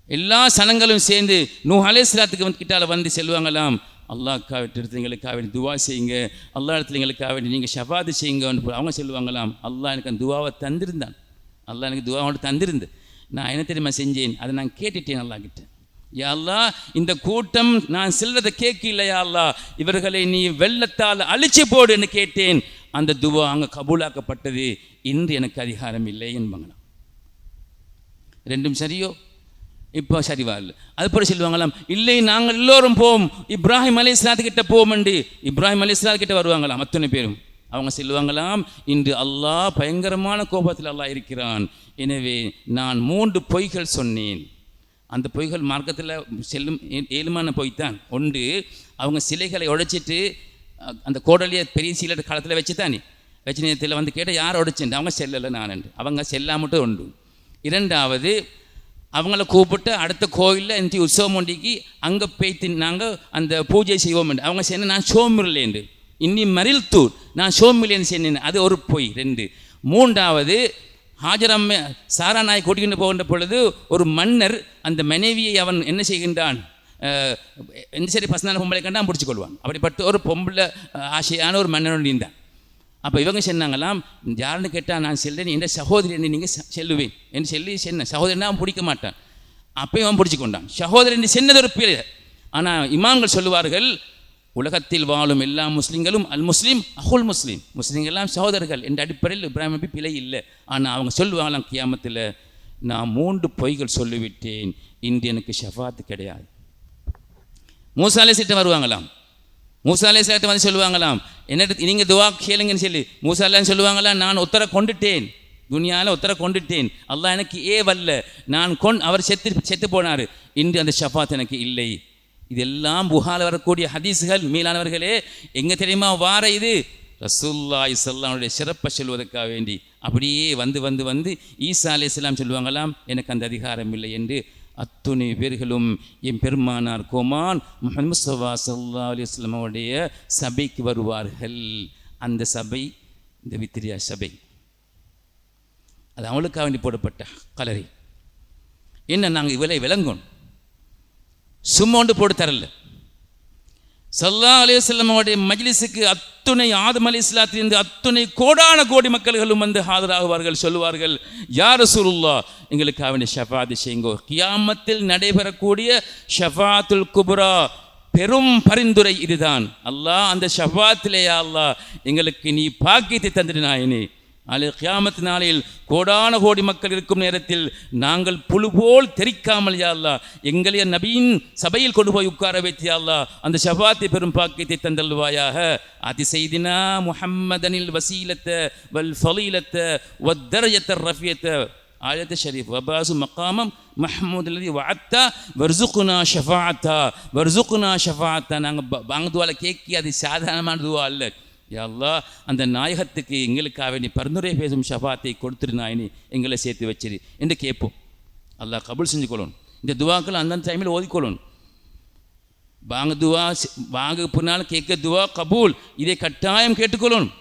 எல்லா சனங்களும் சேர்ந்து நூஹ் அலைஹிஸ்ஸலாத்துக்கு கிட்டால வந்து செல்வாங்களாம். அல்லாஹ்க்காக எடுத்து எங்களுக்காக வேண்டி துவா செய்யுங்க, அல்லாஹ் இடத்துல எங்களுக்காக வேண்டி நீங்கள் ஷஃபாத்து செய்யுங்கன்னு அவங்க சொல்லுவாங்களாம். அல்லாஹ் எனக்கு அந்த துவாவை தந்திருந்தான். அல்லாஹ் எனக்கு துவாவோட தந்திருந்து நான் என்ன தெரியுமா செஞ்சேன், அதை நான் கேட்டுட்டேன் அல்லாஹ் கிட்ட. யா அல்லாஹ், இந்த கூட்டம் நான் செல்வதை கேட்கல யா அல்லாஹ், இவர்களை நீ வெள்ளத்தால் அழிச்சு போடுன்னு கேட்டேன். அந்த துவா அங்கே கபூலாக்கப்பட்டது. இன்று எனக்கு அதிகாரம் இல்லை என்பாங்களாம். ரெண்டும் சரியோ? இப்போ சரிவா இல்லை. அது போல சொல்லுவாங்களாம், இல்லை நாங்கள் எல்லோரும் போவோம், இப்ராஹிம் அலைஹிஸ்ஸலாத்துக்கிட்ட போவோம்ண்டு இப்ராஹிம் அலைஹிஸ்ஸலாத்துக்கிட்ட வருவாங்களாம் அத்தனை பேரும். அவங்க சொல்லுவாங்களாம், இன்று அல்லாஹ் பயங்கரமான கோபத்தில் அல்லாஹ் இருக்கிறான். எனவே நான் 3 பொய்கள் சொன்னேன். அந்த பொய்கள் மார்க்கத்தில் செல்லும் ஏழுமான பொய்த்தான். ஒன்று, அவங்க சிலைகளை உடைச்சிட்டு அந்த கோடலியை பெரிய சீலை காலத்தில் வச்சு தானே வச்சு நேரத்தில் வந்து கேட்டால் யார் உடைச்சுண்டு அவங்க செல்லலை நான், அவங்க செல்லாமட்டும் உண்டு. இரண்டாவது, அவங்கள கூப்பிட்டு அடுத்த கோயிலில் இந்த உற்சவம் ஒண்டிக்கு அங்கே போய்த்து நாங்கள் அந்த பூஜை செய்வோம். அவங்க சொன்ன நான் சோமில்லேண்டு, இன்னி மரில் தூர் நான் சோமில்லேன்னு சொன்னேன். அது ஒரு பொய். 2. மூன்றாவது, ஹாஜரம்மை சாரா நாய் கூட்டிக்கிட்டு போகின்ற பொழுது ஒரு மன்னர் அந்த மனைவியை அவன் என்ன செய்கின்றான், எந்த சரி பசனான பொம்பளை கண்டான் பிடிச்சி கொள்வான். அப்படிப்பட்ட ஒரு பொம்பளை ஆசையான ஒரு மன்னனோடு இருந்தான். அப்போ இவங்க சொன்னாங்களாம், யாருன்னு கேட்டால் நான் செல்லேன், என் சகோதரி என்ன நீங்கள் செல்லுவேன் என்று சொல்லி சென்ன. சகோதரனா அவன் பிடிக்க மாட்டான். அப்பயும் அவன் பிடிச்சி கொண்டான். சகோதரன் சென்னது ஒரு பிழை. ஆனால் இமாம்கள் சொல்லுவார்கள், உலகத்தில் வாழும் எல்லா முஸ்லீம்களும் அல் முஸ்லீம் அஹுல் முஸ்லீம், முஸ்லீம்கள்லாம் சகோதரர்கள் என்ற அடிப்படையில் இப்ராஹிம் நபி பிழை இல்லை. ஆனால் அவங்க சொல்லுவாங்களாம் கியாமத்தில், நான் 3 பொய்கள் சொல்லிவிட்டேன், இன்று எனக்கு ஷஃபாத்து கிடையாது. மூசா அலைஹிஸ்ஸலாம் வருவாங்களாம். மூசா அலைஹிஸ்ஸலாம் வந்து சொல்லுவாங்களாம், என்னட்டு நீங்கள் துவா கேளுங்கன்னு சொல்லி. மூசா அலைஹிஸ்ஸலாம் சொல்லுவாங்களாம், நான் ஒத்தரை கொண்டுட்டேன், துனியாவில் ஒத்தரை கொண்டுட்டேன், அல்லாஹ் எனக்கு வல்ல, நான் அவர் செத்து போனார், இன்று அந்த ஷஃபாத் எனக்கு இல்லை. இதெல்லாம் புகாரில் வரக்கூடிய ஹதீஸுகள். மீளானவர்களே, எங்கே தெரியுமா வார இது? ரசூலுல்லாஹி ஸல்லல்லாஹு அலைஹி வஸல்லம் சிறப்பை சொல்வதற்காக வேண்டி அப்படியே வந்து வந்து வந்து ஈசா அலைஹிஸ்ஸலாம் சொல்லுவாங்களாம், எனக்கு அந்த அதிகாரம் இல்லை என்று. அத்துணை பேர்களும் என் பெருமானார் கோமான் முஹம்மது முஸ்தஃபா ஸல்லல்லாஹு அலைஹி வஸல்லம் உடைய சபைக்கு வருவார்கள். அந்த சபை இந்த வித்ரியா சபை. அது அவளுக்காக வேண்டி போடப்பட்ட கலரி. என்ன நாங்கள் இவளை விளங்கணும், சும்மா ஒன்று போட்டு தரல. ஸல்லல்லாஹு அலைஹி வஸல்லம் உடைய மஜ்லிஸுக்கு அத்துணை ஆதம் அலைஹிஸ்ஸலாத்திலிருந்து அத்துணை கோடான கோடி மக்கள்களும் வந்து ஆதரவாகுவார்கள். சொல்லுவார்கள், யா ரசூலுல்லாஹ், எங்களுக்காக வேண்டிய ஷஃபாத் செய்யுங்கோ. கியாமத்தில் நடைபெறக்கூடிய ஷஃபாத்துல் குப்ரா பெரும் பரிந்துரை இதுதான். அல்லாஹ் அந்த ஷஃபாத்திலே யா அல்லாஹ் எங்களுக்கு நீ பாக்கியத்தை தந்தினாயினே. கியாமத் நாளில் கோடான கோடி மக்கள் இருக்கும் நேரத்தில் நாங்கள் புழு போல் தெரிக்காமல் யா அல்லாஹ் எங்களைய நபியின் சபையில் கொண்டு போய் உட்கார வைத்து யா அல்லாஹ் அந்த ஷஃபாத்தை பெரும் பாக்கியத்தை தந்தல்வாயாக. ஆதி செய்தினா முஹம்மதனில் வசீலத்த வல் ஃபலீலத்த வத் தரஜத்தர் ரஃபியத்த ஆயத்து ஷரீஃப் வபாசு மக்காமம் மஹமூத் அல்லதி வஅத்தா வர்சுக்னா ஷஃபாஅத்தா வர்சுக்னா ஷஃபாஅத்தா. நாங்கள் வாங்குதுவால கேட்கி அது சாதாரணமான துவா அல்ல. யா அல்லாஹ், அந்த நாயகத்துக்கு எங்களுக்காக நீ பரிந்துரை பேசும் ஷஃபாத்தை கொடுத்துரு நாயினி, எங்களை சேர்த்து வச்சிரு என்று கேட்போம். அல்லாஹ் கபூல் செஞ்சு கொள்ளணும். இந்த துவாக்கள் அந்தந்த டைமில் ஓதிக்கொள்ளணும். வாங்க துவா வாங்க பின்னால் கேட்க துவா கபூல், இதை கட்டாயம் கேட்டுக்கொள்ளணும்.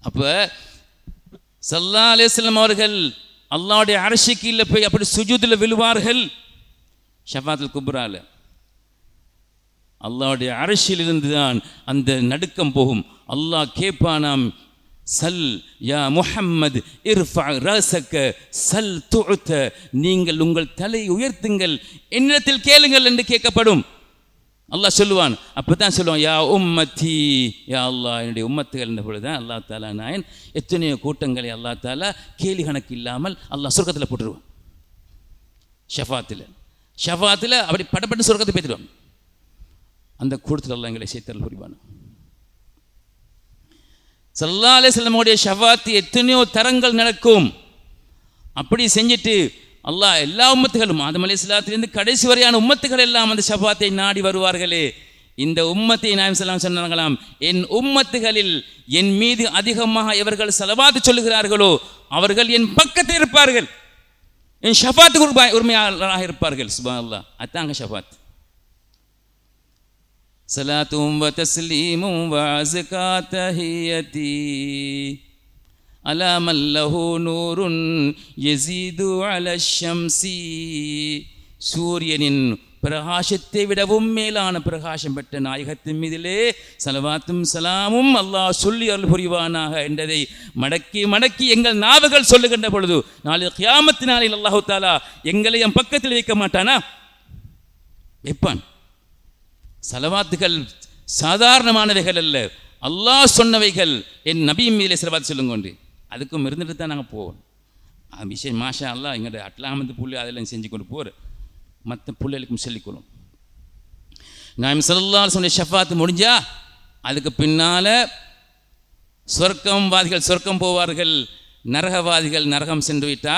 அப்போ ஸல்லல்லாஹு அலைஹி வஸல்லம் அவர்கள் அல்லாஹ்வுடைய அர்ஷுக்கு இல்லை போய் அப்படி சுஜூதில் விழுவார்கள். ஷஃபாத்துல் குப்ரால அல்லாஹ்வுடைய அர்ஷிலிருந்து தான் அந்த நடுக்கம் போகும். அல்லாஹ் கேட்பானாம், சல் யா முஹம்மது இர்ஃபா ரஸக சல் துஅத, நீங்கள் உங்கள் தலையை உயர்த்துங்கள், என்னிடத்தில் கேளுங்கள் என்று கேட்கப்படும். அல்லாஹ் சொல்லுவான். அப்போ தான் சொல்லுவான், யா உம்மத்தி, யா அல்லாஹ் என்னுடைய உம்மத்துகள் என்ற பொழுது தான் அல்லாஹ் தாலா நாயன் எத்தனையோ கூட்டங்களை அல்லாஹ் தாலா கேலி கணக்கு இல்லாமல் அல்லாஹ் சொர்க்கத்தில் போட்டுருவான். ஷஃபாத்தில் அப்படி படப்பட்டு சொர்க்கத்தை பேத்துடுவான். அந்த கூட்டத்தில் அல்லாஹ் எங்களை சேர்த்தல் புரிவான். ஸல்லல்லாஹு அலைஹி வஸல்லம் உடைய ஷஃபாத் எத்தனையோ தரங்கள் நடக்கும். அப்படி செஞ்சுட்டு அல்லாஹ் எல்லா உம்மத்துகளும் ஆதம் அலைஹிஸ்ஸலாத்திலிருந்து கடைசி வரையான உம்மத்துகள் எல்லாம் அந்த ஷஃபாத்தை நாடி வருவார்களே. இந்த உம்மத்தை நாயகம் ஸல்லல்லாஹு அலைஹி வஸல்லம் சொன்னாங்களாம், என் உம்மத்துகளில் என் மீது அதிகமாக எவர்கள் ஸலவாத் சொல்லுகிறார்களோ அவர்கள் என் பக்கத்தில் இருப்பார்கள், என் ஷஃபாத்துக்கு உரிமையாளராக இருப்பார்கள். சுப்ஹானல்லாஹ், அதாங்க ஷஃபாத். ஸலாத்தும் வ தஸ்லீமும் வ அஸ்கா தஹியதி அலா மல்லஹு நூருன் யஸீது அலா ஷம்ஸி. சூரியனின் பிரகாசத்தை விடவும் மேலான பிரகாசம் பெற்ற நாயகத்தின் மீதிலே ஸலவாத்தும் ஸலாமும் அல்லாஹ் சொல்லி அருள் புரிவானாக என்றதை மடக்கி மடக்கி எங்கள் நாவுகள் சொல்லுகின்ற பொழுது நாளை கியாமத் நாளில் அல்லாஹ் தஆலா எங்களை என் பக்கத்தில் வைக்க மாட்டானா? வைப்பான். ஸலவாத்துகள் சாதாரணமானவைகள் அல்ல, அல்லாஹ் சொன்னவைகள். என் நபி மீதிலே ஸலவாத் சொல்லுங்க, அதுக்கும் இருந்துட்டு தான் நாங்கள் போவோம். விஷயம் மாஷா அல்லாஹ் எங்களோட அட்லாமத்து புள்ளி அதெல்லாம் செஞ்சு கொண்டு போகிற மற்ற பிள்ளைகளுக்கும் சொல்லிக்கொள்ளும். நாயம் ஸல்லல்லாஹு அலைஹி வஸல்லம் ஷஃபாத் முடிஞ்சா அதுக்கு பின்னால் சொர்க்கவாதிகள் சொர்க்கம் போவார்கள், நரகவாதிகள் நரகம் சென்று விட்டா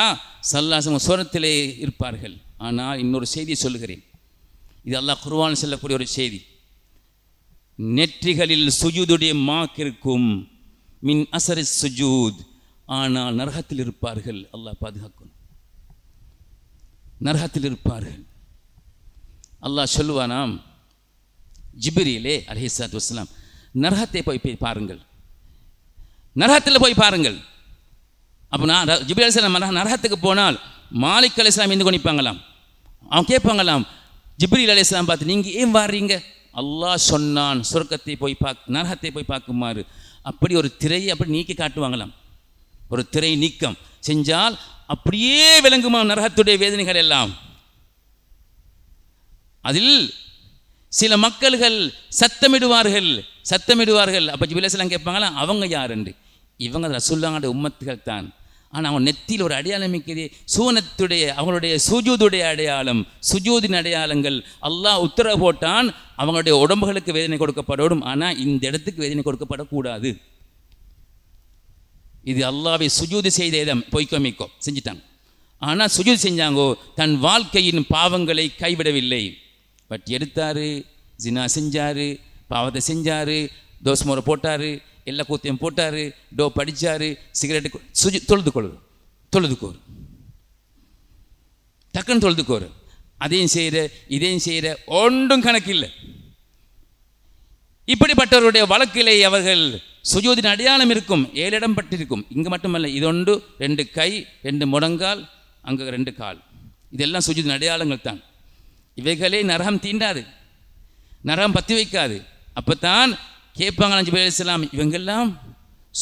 ஸல்லல்லாஹு அலைஹி வஸல்லம் சொர்க்கத்திலே இருப்பார்கள். ஆனால் இன்னொரு செய்தியை சொல்லுகிறேன், இது அல்லாஹ் குர்ஆனில் சொல்லக்கூடிய ஒரு செய்தி. நெற்றிகளில் சுஜூதுடைய மார்க் இருக்கும், மின் அசரி சுஜூத். ஆனால் நரகத்தில் இருப்பார்கள். அல்லாஹ் பாதுகாக்கும், நரகத்தில் இருப்பார்கள். அல்லாஹ் சொல்லுவானாம், ஜிப்ரீலே அலைஹிஸ்ஸலாத்து வஸ்ஸலாம், நரகத்தை போய் பாருங்கள், நரகத்தில் போய் பாருங்கள். அப்போ நான் ஜிப்ரீல் அலைஹிஸ்ஸலாம் நரகத்துக்கு போனால் மாலிக் அலைஹிஸ்ஸலாம் இருந்து கொண்டிருப்பாங்களாம். அவன் கேட்பாங்களாம், ஜிப்ரீல் அலைஹிஸ்ஸலாம் பார்த்து, நீங்கள் ஏன் வாடுறீங்க? அல்லாஹ் சொன்னான் சொர்க்கத்தை போய் நரகத்தை போய் பார்க்குமாறு. அப்படி ஒரு திரையை அப்படி நீக்கி காட்டுவாங்களாம். ஒரு திரை நீக்கம் செஞ்சால் அப்படியே விளங்குமா நரகத்துடைய வேதனைகள் எல்லாம். அதில் சில மக்கள்கள் சத்தமிடுவார்கள். அப்போ ஜிப்ரீல் அலைஹிஸ்ஸலாம் கேட்பாங்களா, அவங்க யார் என்று? இவங்க ரசூலுல்லாஹ்வுடைய உம்மத்துகள் தான். ஆனால் அவங்க நெத்தியில் ஒரு அடையாளம் இருக்கிறது, சூனத்துடைய அவங்களுடைய சுஜூதுடைய அடையாளம், சுஜூதின் அடையாளங்கள். அல்லாஹ் உத்தரவு போட்டான், அவங்களுடைய உடம்புகளுக்கு வேதனை கொடுக்கப்படும், ஆனால் இந்த இடத்துக்கு வேதனை கொடுக்கப்படக்கூடாது. இது அல்லாஹ்வை சுஜூது செய்த இடம், பொய்க்கமிக்கோ செஞ்சிட்டாங்க. ஆனால் சுஜூது செஞ்சாங்கோ, தன் வாழ்க்கையின் பாவங்களை கைவிடவில்லை. பட் எடுத்தார், ஜினா செஞ்சார், பாவத்தை செஞ்சார், தோஸ்மோரை போட்டார், எல்லா கூத்தையும் போட்டார், டோ படித்தார், சிகரெட்டு தொழுதுக்கோரு டக்குன்னு தொழுதுக்கோரு. அதையும் செய்கிற இதையும் செய்கிற ஒன்றும் கணக்கில்லை. இப்படிப்பட்டவருடைய வழக்கிலே அவர்கள் சுஜூதின் அடையாளம் இருக்கும், 7 இடம் பட்டிருக்கும். இங்கே மட்டுமல்ல, இது ஒன்று 2 கை 2 முழங்கால், அங்கே 2 கால், இதெல்லாம் சுஜூதின் அடையாளங்கள் தான். இவைகளே நரகம் தீண்டாது, நரகம் பற்றி வைக்காது. அப்போ தான் கேட்பாங்க ஜிப்ரீல் அலைஹிஸ்ஸலாம், இவங்கெல்லாம்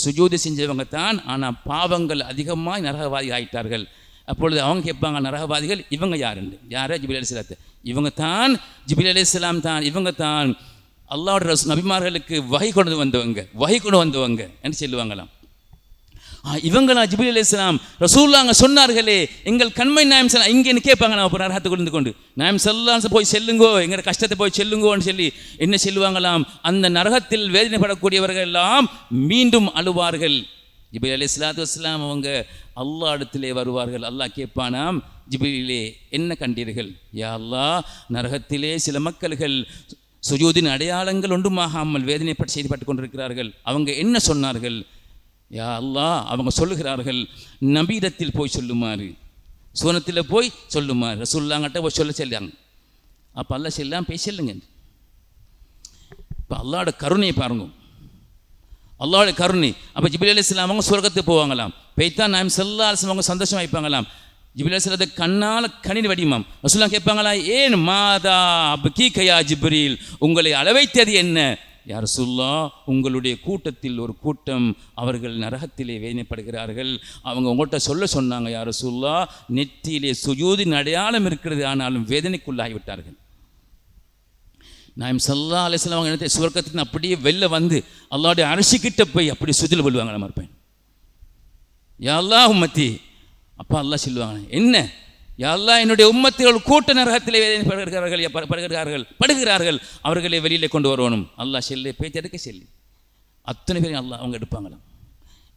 சுஜூது செஞ்சவங்க தான், ஆனால் பாவங்கள் அதிகமாக நரகவாதி ஆயிட்டார்கள். அப்பொழுது அவங்க கேட்பாங்க, நரகவாதிகள் இவங்க யாருன்னு. யார்? ஜிப்ரீல் அலைஹிஸ்ஸலாத்தை. இவங்க தான் ஜிப்ரீல் அலைஹிஸ்ஸலாம் தான், இவங்க தான் அல்லாஹ்வுடைய நபிமார்களுக்கு வஹி கொண்டு வந்தவங்க என்று சொல்லுவாங்களாம். இவங்களா ஜிப்ரீல் அலைஹிஸ்ஸலாம் ரசூலுல்லாஹ் சொன்னார்களே, எங்கள் கண்மை நாயம் ஸல்லல்லாஹு இங்கேன்னு கேட்பாங்க. நான் நரகத்துக்கு இருந்து கொண்டு நாயம் ஸல்லல்லாஹு போய் செல்லுங்கோ, எங்கள் கஷ்டத்தை போய் செல்லுங்கோன்னு சொல்லி என்ன சொல்லுவாங்களாம், அந்த நரகத்தில் வேதனைப்படக்கூடியவர்கள் எல்லாம் மீண்டும் அழுவார்கள். ஜிப்ரீல் அலைஹிஸ்ஸலாத்து வஸ்ஸலாம் அவங்க அல்லாஹ் இடத்திலே வருவார்கள். அல்லாஹ் கேட்பானாம், ஜிப்ரீலே என்ன கண்டீர்கள்? யா அல்லாஹ், நரகத்திலே சில மக்கள்கள் சுஜூதின் அடையாளங்கள் ஒன்றுமாகாமல் வேதனைப்பட்டு செய்துபட்டு கொண்டிருக்கிறார்கள். அவங்க என்ன சொன்னார்கள்? யா அல்லாஹ், அவங்க சொல்லுகிறார்கள், நபீடத்தில் போய் சொல்லுமாறு, சூனத்தில் போய் சொல்லுமாறு, ரசூலுல்லாஹ்கிட்ட போய் சொல்லாங்க. அப்போ அல்லாஹ் செல்லாம் போய் செல்லுங்க. இப்போ அல்லாஹோட கருணையை பாருங்க, அல்லாஹோட கருணை. அப்போ ஜிப்ரீல் அலைஹிஸ்ஸலாம் அவங்க சொர்க்கத்துக்கு போவாங்களாம். போய்த்தான் நாயம் ஸல்லல்லாஹு அலைஹி வஸல்லம் அவங்க சந்தோஷம் வைப்பாங்களாம். ஜிப்ரீல் அலைஹிஸ்ஸலாத்தை கண்ணால் கண்ணீர் வடிமாம். ரசூலுல்லாஹ் கேட்பாங்களா, ஏன் மாதா அப்கீகயா ஜிப்ரீல், உங்களை அளவைத்தது என்ன? யா ரசூலுல்லாஹ், உங்களுடைய கூட்டத்தில் ஒரு கூட்டம் அவர்கள் நரகத்திலே வேதனைப்படுகிறார்கள், அவங்க உங்கள்கிட்ட சொன்னாங்க யா ரசூலுல்லாஹ், நெற்றியிலே சுஜூதின் அடையாளம் இருக்கிறது, ஆனாலும் வேதனைக்குள்ளாகிவிட்டார்கள். நாயம் ஸல்லல்லாஹு அலைஹி வஸல்லம் அவங்க சுவர்க்கத்துக்கு அப்படியே வெளில வந்து அல்லாஹ்வுடைய அரிசிக்கிட்ட போய் அப்படி சுஜூதில் விழுவாங்க. நம்ம இருப்பேன், யா அல்லாஹ் உம்மத்தி. அப்பா அல்லாஹ் சொல்லுவாங்க, என்ன? யா அல்லாஹ், என்னுடைய உம்மத்திகள் கூட்ட நரகத்திலே படுகிறார்கள், அவர்களை வெளியிலே கொண்டு வரணும். அல்லாஹ் செல்லு பேச்சு எடுக்க செல்லு, அத்தனை பேரையும் அல்லாஹ் அவங்க எடுப்பாங்களாம்.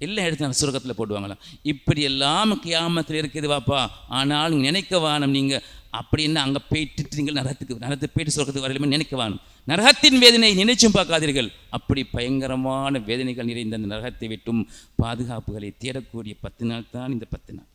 எல்லாம் எடுத்து சுரக்கத்தில் போடுவாங்களாம். இப்படி எல்லாம் கியாமத்தில் இருக்குது வாப்பா. ஆனால் நினைக்க வானம் நீங்கள் அப்படின்னு அங்கே போயிட்டு நீங்கள் நரகத்துக்கு போயிட்டு சுரக்கத்துக்கு வரலுமே நினைக்க வானம். நரகத்தின் வேதனை நினைச்சும் பார்க்காதீர்கள். அப்படி பயங்கரமான வேதனைகள் நிறைந்த அந்த நரகத்தை விட்டும் பாதுகாப்புகளை தேடக்கூடிய 10 நாள் தான் இந்த 10 நாள்.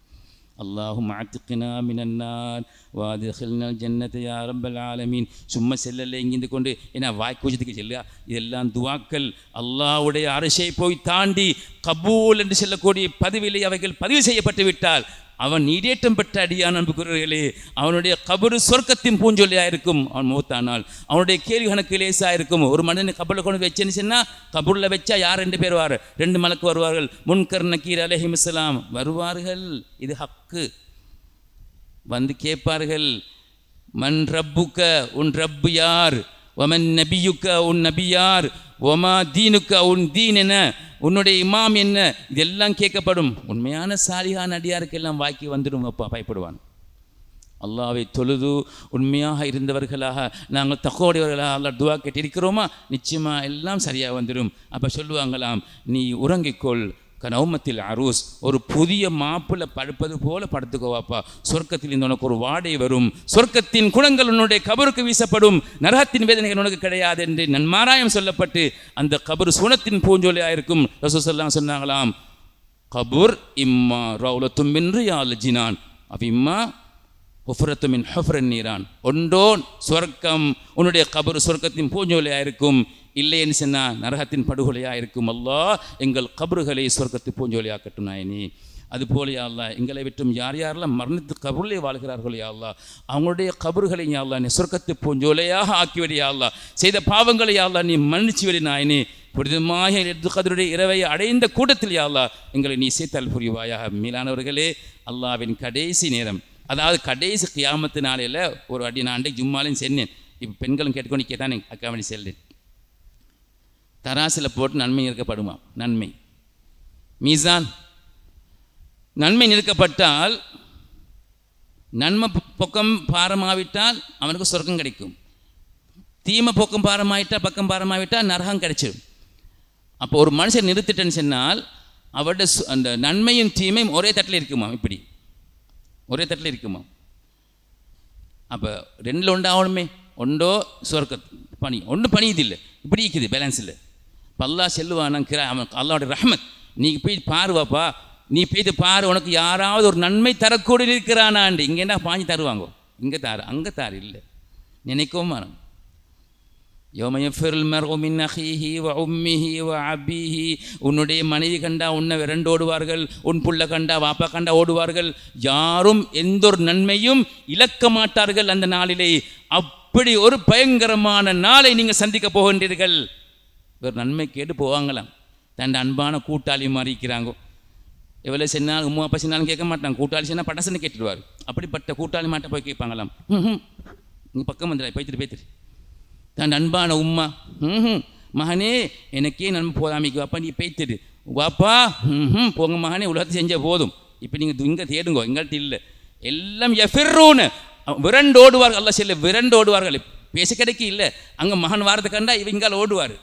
அல்லாஹும் அத்திக்னா மினன்னார் வாதில்னல் ஜன்னத்தை யா ரப்பல் ஆலமீன். சும்மா செல்லலை இங்கிருந்து கொண்டு ஏன்னா வாய்க்கூச்சத்துக்கு செல்லுா. இதெல்லாம் துவாக்கள். அல்லாஹ்வுடைய அரசை போய் தாண்டி கபூல் என்று சொல்லக்கூடிய பதவியிலே அவைகள் பதிவு செய்யப்பட்டு விட்டால் அவன் ஈடேற்றம் பெற்ற அடியான் அன்புக்குரியவர்களே. அவனுடைய கபரு சொர்க்கத்தின் பூஞ்சொல்லியாக இருக்கும். அவன் மூத்தானால் அவனுடைய கேள்வி கணக்கு லேசாக இருக்கும். ஒரு மனிதனை கபரில் கொண்டு வச்சேன்னு சொன்னால் கபூரில் வச்சா யார் 2 பேர் வார் 2 மலக்கு வருவார்கள். முன்கர் நக்கீர் அலைஹிஸ்ஸலாம் வருவார்கள். இது ஹக்கு. வந்து கேட்பார்கள், மன் ரப்புக்க உன் ரப்பு யார், ஒமன் நபியுக்க உன் நபி யார், ஒமா தீனுக்க உன் தீன் என்ன, உன்னுடைய இமாம் என்ன, இதெல்லாம் கேட்கப்படும். உண்மையான சாலிஹான அடியாருக்கெல்லாம் வாக்கி வந்துடும். அப்பா பயப்படுவான். அல்லாஹ்வை தொழுது உண்மையாக இருந்தவர்களாக நாங்கள் தகோடையவர்களாக அல்லாஹ் துவா கேட்டிருக்கிறோமா, நிச்சயமாக எல்லாம் சரியாக வந்துடும். அப்போ சொல்லுவாங்களாம், நீ உறங்கிக்கொள் கனௌமத்தில் அரூஸ், ஒரு புதிய மாப்பிள்ளை படுப்பது போல படுத்துக்கோவாப்பா. சொர்க்கத்தில் இருந்து உனக்கு ஒரு வாடை வரும். சொர்க்கத்தின் குணங்கள் உன்னுடைய கபருக்கு வீசப்படும். நரகத்தின் வேதனைகள் உனக்கு கிடையாது என்று நன்மாராயம் சொல்லப்பட்டு அந்த கபர் சுனத்தின் பூஞ்சோலியாக இருக்கும். ரசூல் ஸல்லல்லாஹு அலைஹி வஸல்லம் சொன்னாங்களாம், கபூர் இம்மா ரௌலத்தும் மின் ரியால் ஜினான் அவிம்மா ஹுஃப்ரத்து மின் ஹுஃப்ரன் நீரான். ஒன்றோன் சொர்க்கம் உன்னுடைய கபர் சொர்க்கத்தின் பூஞ்சோலியாக இருக்கும். இல்லைன்னு சொன்னால் நரகத்தின் படுகொலையாக இருக்கும். அல்லாஹ் எங்கள் கபறுகளை சொர்க்கத்து பூஞ்சோலியாக்கட்டும் நாயனி. அதுபோல யா அல்லாஹ் எங்களை விட்டும் யார் யாரெல்லாம் மரணித்து கபருளே வாழ்கிறார்களோ யா அல்லாஹ் அவங்களுடைய கபறுகளை யா அல்லாஹ் நீ சொர்க்கத்து பூஞ்சோலையாக ஆக்கிவிடு யா அல்லாஹ். செய்த பாவங்களை யா அல்லாஹ் நீ மன்னிச்சு விடு நாயனி. புனிதமாக கதருடைய இரவை அடைந்த கூட்டத்தில் யா அல்லாஹ் எங்களை நீ சேர்த்தால் புரிவாயாக. மீளானவர்களே, அல்லாஹ்வின் கடைசி நேரம், அதாவது கடைசி கியாமத்து நாளையில் ஒரு அடி நான் அன்றைக்கு ஜும்மாலையும் சென்னேன். இப்போ பெண்களும் கேட்டுக்கொண்டு கேட்டானே அக்காவணி செல்லேன். தராசில் போட்டு நன்மை நிற்கப்படுமா? நன்மை மீசான் நன்மை நிற்கப்பட்டால் நன்மை பக்கம் பாரமாவிட்டால் அவனுக்கு சொர்க்கம் கிடைக்கும். தீமை பக்கம் பாரமாவிட்டால் நரகம் கிடைச்சிடும். அப்போ ஒரு மனுஷன் நிறுத்திட்டேன்னு சொன்னால் அவருடைய அந்த நன்மையும் தீமையும் ஒரே தட்டில் இருக்குமா? இப்படி ஒரே தட்டில் இருக்குமா? அப்போ 2 உண்டாகணுமே. ஒன்றோ சொர்க்க பணி, ஒன்று பணியதில்லை, இப்படி இருக்குது, பேலன்ஸ் இல்லை. இப்போ அல்லாஹ் செல்லுவான் அவன் அல்லாஹ்வுடைய ரஹ்மத். நீ போய் பாருவாப்பா, நீ போய்த்து பாரு, உனக்கு யாராவது ஒரு நன்மை தரக்கூடிய இருக்கிறானாண்டு. இங்கே என்ன பாஞ்சு தருவாங்கோ, இங்கே தாரு அங்கே தாரு இல்லை நினைக்கவும் வேணும். யோமயஃபிருல் மர்உ மின் அஹீஹி வ உம்மிஹி வ அபீஹி. உன்னுடைய மனைவி கண்டா உன்னை விரண்டு ஓடுவார்கள், உன் புள்ள கண்டா வாப்பா கண்டா ஓடுவார்கள். யாரும் எந்த ஒரு நன்மையும் இழக்க மாட்டார்கள் அந்த நாளிலே. அப்படி ஒரு பயங்கரமான நாளை நீங்கள் சந்திக்க போகின்றீர்கள். ஒரு நன்மை கேட்டு போவாங்களாம். தன் அன்பான கூட்டாளி மாதிரி இருக்கிறாங்கோ. எவ்வளோ சொன்னாலும் உம்மா அப்பா சொன்னாலும் கேட்க மாட்டாங்க. கூட்டாளி சொன்னால் பட்டாசன்னு கேட்டுடுவார். அப்படிப்பட்ட கூட்டாளி மாட்ட போய் கேட்பாங்களாம். நீங்கள் பக்கம் வந்துடா போய்த்துட்டு தன் அன்பான உம்மா, மகனே எனக்கே நன்மை போதாமிக்கு வாப்பா, நீ பேய்த்துடு வாப்பா, போங்க மகனே, உலகத்தை செஞ்சால் போதும், இப்போ நீங்கள் இங்கே தேடுங்கோ, எங்கள்கிட்ட இல்லை. எல்லாம் எஃபிர்ரூன்னு விரண்டு ஓடுவார்கள். அல்ல செல்ல விரண்டு ஓடுவார்கள். பேச கிடைக்க இல்லை, அங்கே மகன் வாரத்தை கண்டா இவங்கால் ஓடுவார்.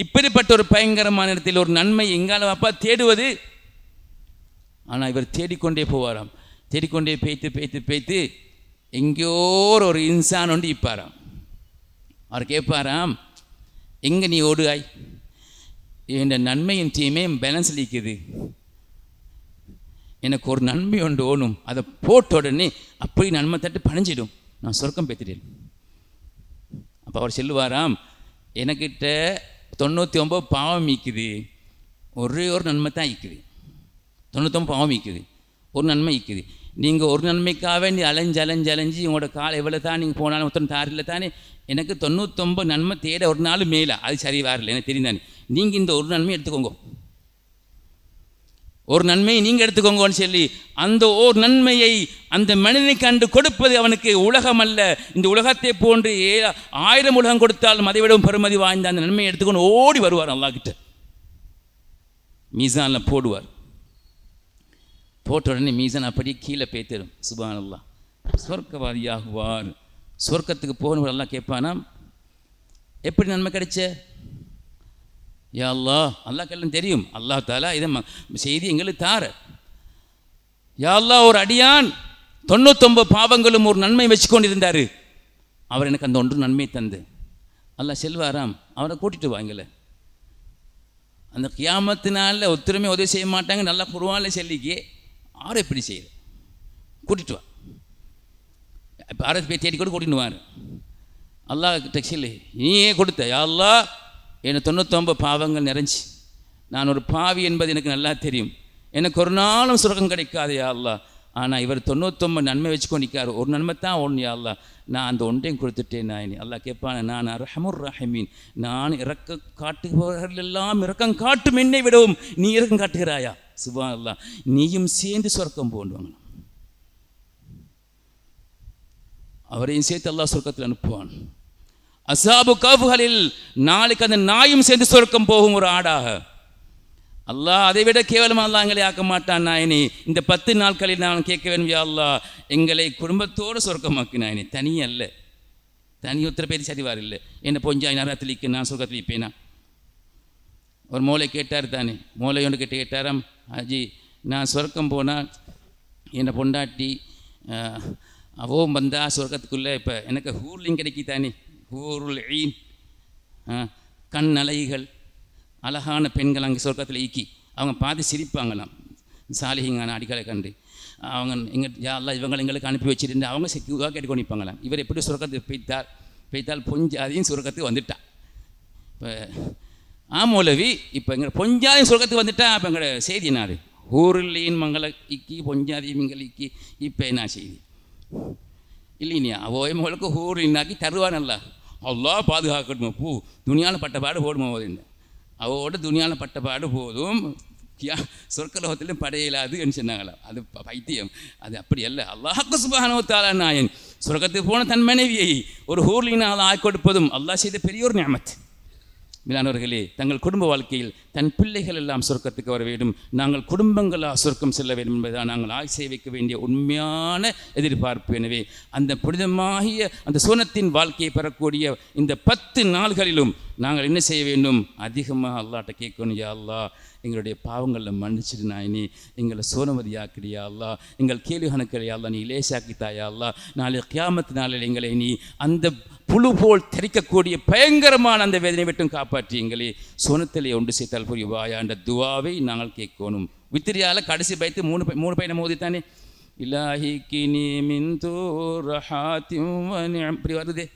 இப்படிப்பட்ட ஒரு பயங்கரமான இடத்தில் ஒரு நன்மை எங்கால வாப்பா தேடுவது. ஆனால் இவர் தேடிக்கொண்டே போவாராம். தேடிக்கொண்டே பேய்த்து எங்கேயோ ஒரு இன்சான் ஒன்று இப்பாராம். அவர் கேட்பாராம், எங்கே நீ ஓடுகாய்? என் நன்மையும் தீமையும் பேலன்ஸ் இருக்குது. எனக்கு ஒரு நன்மை ஒன்று ஓணும், அதை போட்ட உடனே அப்படி நன்மை தட்டு பணிஞ்சிடும், நான் சொர்க்கம் பெற்றுட்டேன். அப்போ அவர் சொல்லுவாராம், எனக்கிட்ட 99 பாவம் ஈக்குது, ஒரே ஒரு நன்மை தான் ஈக்குது. 99 பாவம் ஈக்குது, ஒரு நன்மை ஈக்குது. நீங்கள் ஒரு நன்மைக்காகவே நீ அலைஞ்சு உங்களோட காலை எவ்வளோ தான் நீங்கள் போனாலும் மொத்தம் தாரில்லை தானே. எனக்கு 99 நன்மை தேட ஒரு நாள் மேலே, அது சரி வரல எனக்கு தெரிந்தானே. நீங்கள் இந்த ஒரு நன்மை எடுத்துக்கோங்க, ஒரு நன்மையை நீங்கள் எடுத்துக்கோங்கன்னு சொல்லி அந்த ஒரு நன்மையை அந்த மனிதனை கண்டு கொடுப்பது அவனுக்கு உலகம் அல்ல. இந்த உலகத்தை போன்று 1000 உலகம் கொடுத்தாலும் அதை விடவும் பெருமதி வாய்ந்த அந்த நன்மையை எடுத்துக்கொண்டு ஓடி வருவார். அல்லாஹ் கிட்ட மீசானில் போடுவார். போட்ட உடனே மீசான் அப்படியே கீழே பேத்திடும். சுப்ஹானல்லாஹ், சொர்க்கவாதியாகுவார். சொர்க்கத்துக்கு போகணும். எல்லாம் கேட்பானா, எப்படி நன்மை கிடைச்ச? யா அல்லாஹ், அல்லாஹ்க்கெல்லாம் தெரியும். அல்லாஹ் தாலா இதை செய்தி எங்களுக்கு தார. யா அல்லாஹ், ஒரு அடியான் 99 பாவங்களும் ஒரு நன்மை வச்சு கொண்டிருந்தார். அவர் எனக்கு அந்த ஒன்று நன்மை தந்து அல்லாஹ் செல்வாராம், அவரை கூட்டிட்டு வாங்கல. அந்த கியாமத்தினால ஒத்துருமே உதவி செய்ய மாட்டாங்க. நல்லா குர்ஆன்ல சொல்லிக்கே அவரை எப்படி செய்யுது, கூட்டிட்டு வா. இப்போ ஆரத் போய் தேடி கூட கூட்டிட்டு வாரு. அல்லாஹ் கிட்ட சொல்லி, நீயே கொடுத்த யா அல்லாஹ், எனக்கு 99 பாவங்கள் நிறைஞ்சி நான் ஒரு பாவி என்பது எனக்கு நல்லா தெரியும். எனக்கு ஒரு நாளும் சுரகம் கிடைக்காது யா அல்லாஹ். ஆனால் இவர் 99 நன்மை வச்சுக்கோ நிற்காரு, ஒரு நன்மை தான் ஒன்று யா அல்லாஹ், நான் அந்த ஒன்றையும் கொடுத்துட்டேன். நான் அல்லாஹ் கேட்பான, நான் ரஹமுர் ரஹீமீன், நான் இறக்க காட்டுபவர்கள் எல்லாம் இரக்கம் காட்டும் என்னை விடவும் நீ இரக்கம் காட்டுகிறாயா? சுப்ஹான் அல்லாஹ், நீயும் சேர்ந்து சொர்க்கம் போடுவாங்க. அவரையும் சேர்த்து அல்லாஹ் சொர்க்கத்தில் அனுப்புவான். அஸ்ஹாபு கஃப்களில் நாளைக்கு அந்த நாயும் சேர்ந்து சொர்க்கம் போகும் ஒரு ஆடாக. அல்லாஹ் அதை விட கேவலமாக அல்லாஹ் எங்களை ஆக்க மாட்டான். நாயனே, இந்த 10 நாட்களில் நான் கேட்க வேண்டும், யா அல்லாஹ், எங்களை குடும்பத்தோடு சொர்க்கமாக்கு நாயனே, தனி அல்ல. தனி ஒருத்தர பேர் சரிவார் இல்லை. என்னை பொஞ்சா நேரத்தில் நான் சொர்க்கத்தில் இருப்பேனா? ஒரு மூளை கேட்டார் தானே, மூளை ஒன்று கேட்டாராம், அஜி நான் சொர்க்கம் போனால் என்னை பொண்டாட்டி அவோம் வந்தா சொர்க்கத்துக்குள்ளே இப்போ எனக்கு ஹூர்லிங் கிடைக்கித்தானே, ஹூருல் ஈன், கண் அலைகள், அழகான பெண்கள் அங்கே சொர்க்கத்தில் ஈக்கி அவங்க பார்த்து சிரிப்பாங்களாம். சாலிஹிங்கான அடிக்கலை கண்டு அவங்க யா அல்லாஹ் இவங்களை எங்களுக்கு அனுப்பி வச்சுட்டு அவங்க செக்யூராக கேட்டுக்கொண்டு நிற்பாங்களாம். இவர் எப்படி சொர்க்கத்துக்கு பெய்த்தால் பொஞ்சாதையும் சொர்க்கத்துக்கு வந்துட்டா. இப்போ மௌலவி இப்போ எங்களை பொஞ்சாதையும் சொர்க்கத்துக்கு வந்துட்டா. அப்போ எங்களோட செய்தி என்னாரு? ஹூருல்லின் மங்களை இக்கி பொஞ்சாதி மிங்கள் இக்கி இப்போ என்ன செய்தி இல்லைனியா? அவோயமங்களுக்கு ஹூர்லின்னாக்கி தருவானல்ல. அல்லாஹ் பாதுகாக்கணும். பூ துணியான பட்டப்பாடு போடுமா போதுன்னு அவோட துணியான பட்டப்பாடு போதும், சொர்க்கலோகத்திலும் படையிலாது என்று சொன்னாங்களாம். அது பைத்தியம். அது அப்படி அல்ல. அல்லாஹ் சுப்ஹானஹு வ தஆலா நாயன் சொர்க்கத்துக்கு போன தன் மனைவியை ஒரு ஹூர்லினால் ஆக்கி கொடுப்பதும் அல்லாஹ் செய்த பெரிய ஒரு நிஅமத். மிலானவர்களே, தங்கள் குடும்ப வாழ்க்கையில் தன் பிள்ளைகள் எல்லாம் சொர்க்கத்துக்கு வர வேண்டும், நாங்கள் குடும்பங்களாக சொர்க்கம் செல்ல வேண்டும் என்பதுதான் நாங்கள் ஆசை வைக்க வேண்டிய உண்மையான எதிர்பார்ப்பு. எனவே அந்த புனிதமாகிய அந்த சோனத்தின் வாழ்க்கையை பெறக்கூடிய இந்த 10 நாள்களிலும் நாங்கள் என்ன செய்ய வேண்டும்? அதிகமாக அல்லாஹ்ட்ட கேட்கணும், யா அல்லாஹ், எங்களுடைய பாவங்களில் மன்னிச்சிடு நாயனி, எங்களை சோனமதியாக்கிறியா அல்லாஹ், எங்கள் கேள்வி கணக்கிறியா அல்லாஹ், நீ லேசாக்கித்தாயா அல்லாஹ், நாளை கியாமத்து நாளில் எங்களை நீ அந்த புழு போல் தெரிக்கக்கூடிய பயங்கரமான அந்த வேதனை விட்டும் காப்பாற்றி எங்களை சோனத்திலே ஒன்று சேர்த்தால் புரிவாயா என்ற துவாவை நாங்கள் கேட்கணும். வித்திரியால் கடைசி பயத்து மூணு பையனை மோதித்தானே, இலாஹிக்கு நீ மின் தூரஹாத்தின் இப்படி வருதே,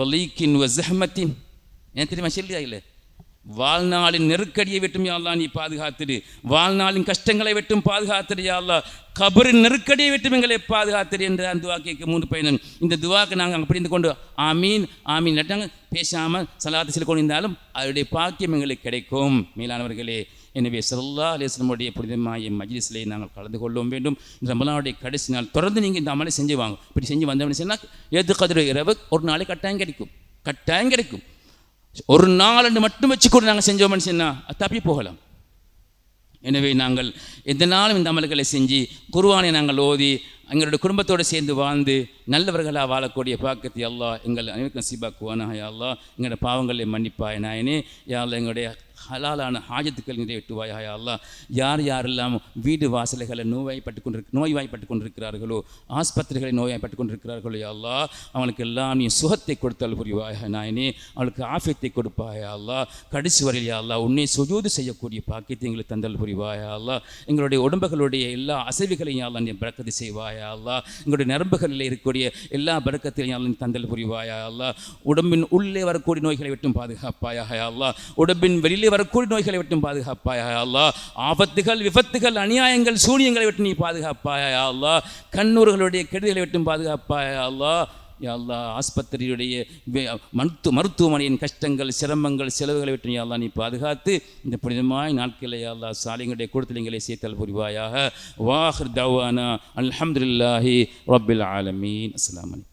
வலீக்கின் வஸஹ்மத்தின், ஏன் தெரியுமா சொல்லியா இல்லை? வாழ்நாளின் நெருக்கடியை விட்டும் யா அல்லாஹ் நீ பாதுகாத்துடு, வாழ்நாளின் கஷ்டங்களை விட்டும் பாதுகாத்துடு யா அல்லாஹ், கபரின் நெருக்கடியை விட்டும் எங்களை பாதுகாத்துடு என்ற அந்த துவா கேட்க 3 பையன். இந்த துவாக்கு நாங்கள் அங்கே பிடிந்து கொண்டு ஆமீன் ஆமீன் நட்டாங்க பேசாமல் சலாத்து சில கொண்டிருந்தாலும் அவருடைய பாக்கியம் எங்களுக்கு கிடைக்கும். மேலானவர்களே, எனவே ஸல்லல்லாஹு அலைஹி வஸல்லம் புனிதமாய மஜ்லிஸிலே நாங்கள் கலந்து கொள்ள வேண்டும். இந்த ரமலானுடைய கடைசி நாள் தொடர்ந்து நீங்கள் இந்த அமலை செஞ்சு வாங்க. இப்படி செஞ்சு வந்தோம்னு சொன்னால் ஏது கதிர இரவு ஒரு நாளைக்கு கட்டாயம் கிடைக்கும். ஒரு நாள் மட்டும் வச்சு கூட நாங்கள் செஞ்சோம்னு சொன்னால் தப்பி போகலாம். எனவே நாங்கள் எந்த நாளும் இந்த அமல்களை செஞ்சு குர்ஆனை நாங்கள் ஓதி எங்களுடைய குடும்பத்தோடு சேர்ந்து வாழ்ந்து நல்லவர்களாக வாழக்கூடிய பாக்கியத்தை அல்லாஹ் எங்கள் அனைவருக்கும் நசீபாக்குவானாக. யா அல்லாஹ், எங்களுடைய பாவங்களை மன்னிப்பாய் நாயனே. யா அல்லாஹ், எங்களுடைய ஹலாலான ஹாஜத்துக்கள் நிறைவேற்றுவாயா. யா அல்லாஹ், யாரெல்லாம் வீடு வாசல்களை நோய்வாய்ப்பட்டு கொண்டிருக்கிறார்களோ, ஆஸ்பத்திரிகளை நோய்வாய்ப்பட்டு கொண்டிருக்கிறார்களோ, யா அல்லாஹ், அவங்களுக்கு எல்லாம் நீ சுகத்தை கொடுத்தால் புரிவாயா நாயனே. அவளுக்கு ஆஃபியத்தை கொடுப்பாயா அல்லாஹ். கடைசி வரையில் யா அல்லாஹ் உன்னை சுஜூது செய்யக்கூடிய பாக்கியத்தை எங்களுக்கு தந்தல் புரிவாயா அல்லாஹ். எங்களுடைய உடம்புகளுடைய எல்லா அசைவுகளையும் யா அல்லாஹ் நீ பரக்கத்து செய்வாயா அல்லாஹ். எங்களுடைய நரம்புகளில் இருக்கக்கூடிய எல்லா பரக்கத்தையும் யா அல்லாஹ் தந்தல் புரிவாயா அல்லாஹ். உடம்பின் உள்ளே வரக்கூடிய நோய்களை விட்டும் பாதுகாப்பாயா அல்லாஹ். உடம்பின் வெளியிலே வரக்கூடிய நோய்களை விட்டும் பாதுகாப்பாயா அல்லாஹ். ஆபத்துகள், விபத்துகள், அநியாயங்கள், சூனியங்களை விட்டு நீ பாதுகாப்பாயா அல்லாஹ். கண்ணூர்களுடைய கெடுதலை விட்டும் பாதுகாப்பாயா அல்லாஹ். யா அல்லாஹ், ஆஸ்பத்திரியுடைய மருத்துவமனையின் கஷ்டங்கள், சிரமங்கள், செலவுகளை விட்டு யா அல்லாஹ் நீ பாதுகாத்து இந்த புனிதமாய் நாட்களை யா அல்லாஹ் சாலிகளுடைய கொடுத்தலைங்களை சேர்த்தல் புரிவாயாக. வாஹிர் தவானா அல்ஹம்துலில்லாஹி ரப்பில் ஆலமீன். அஸ்ஸலாமு அலைக்கும்.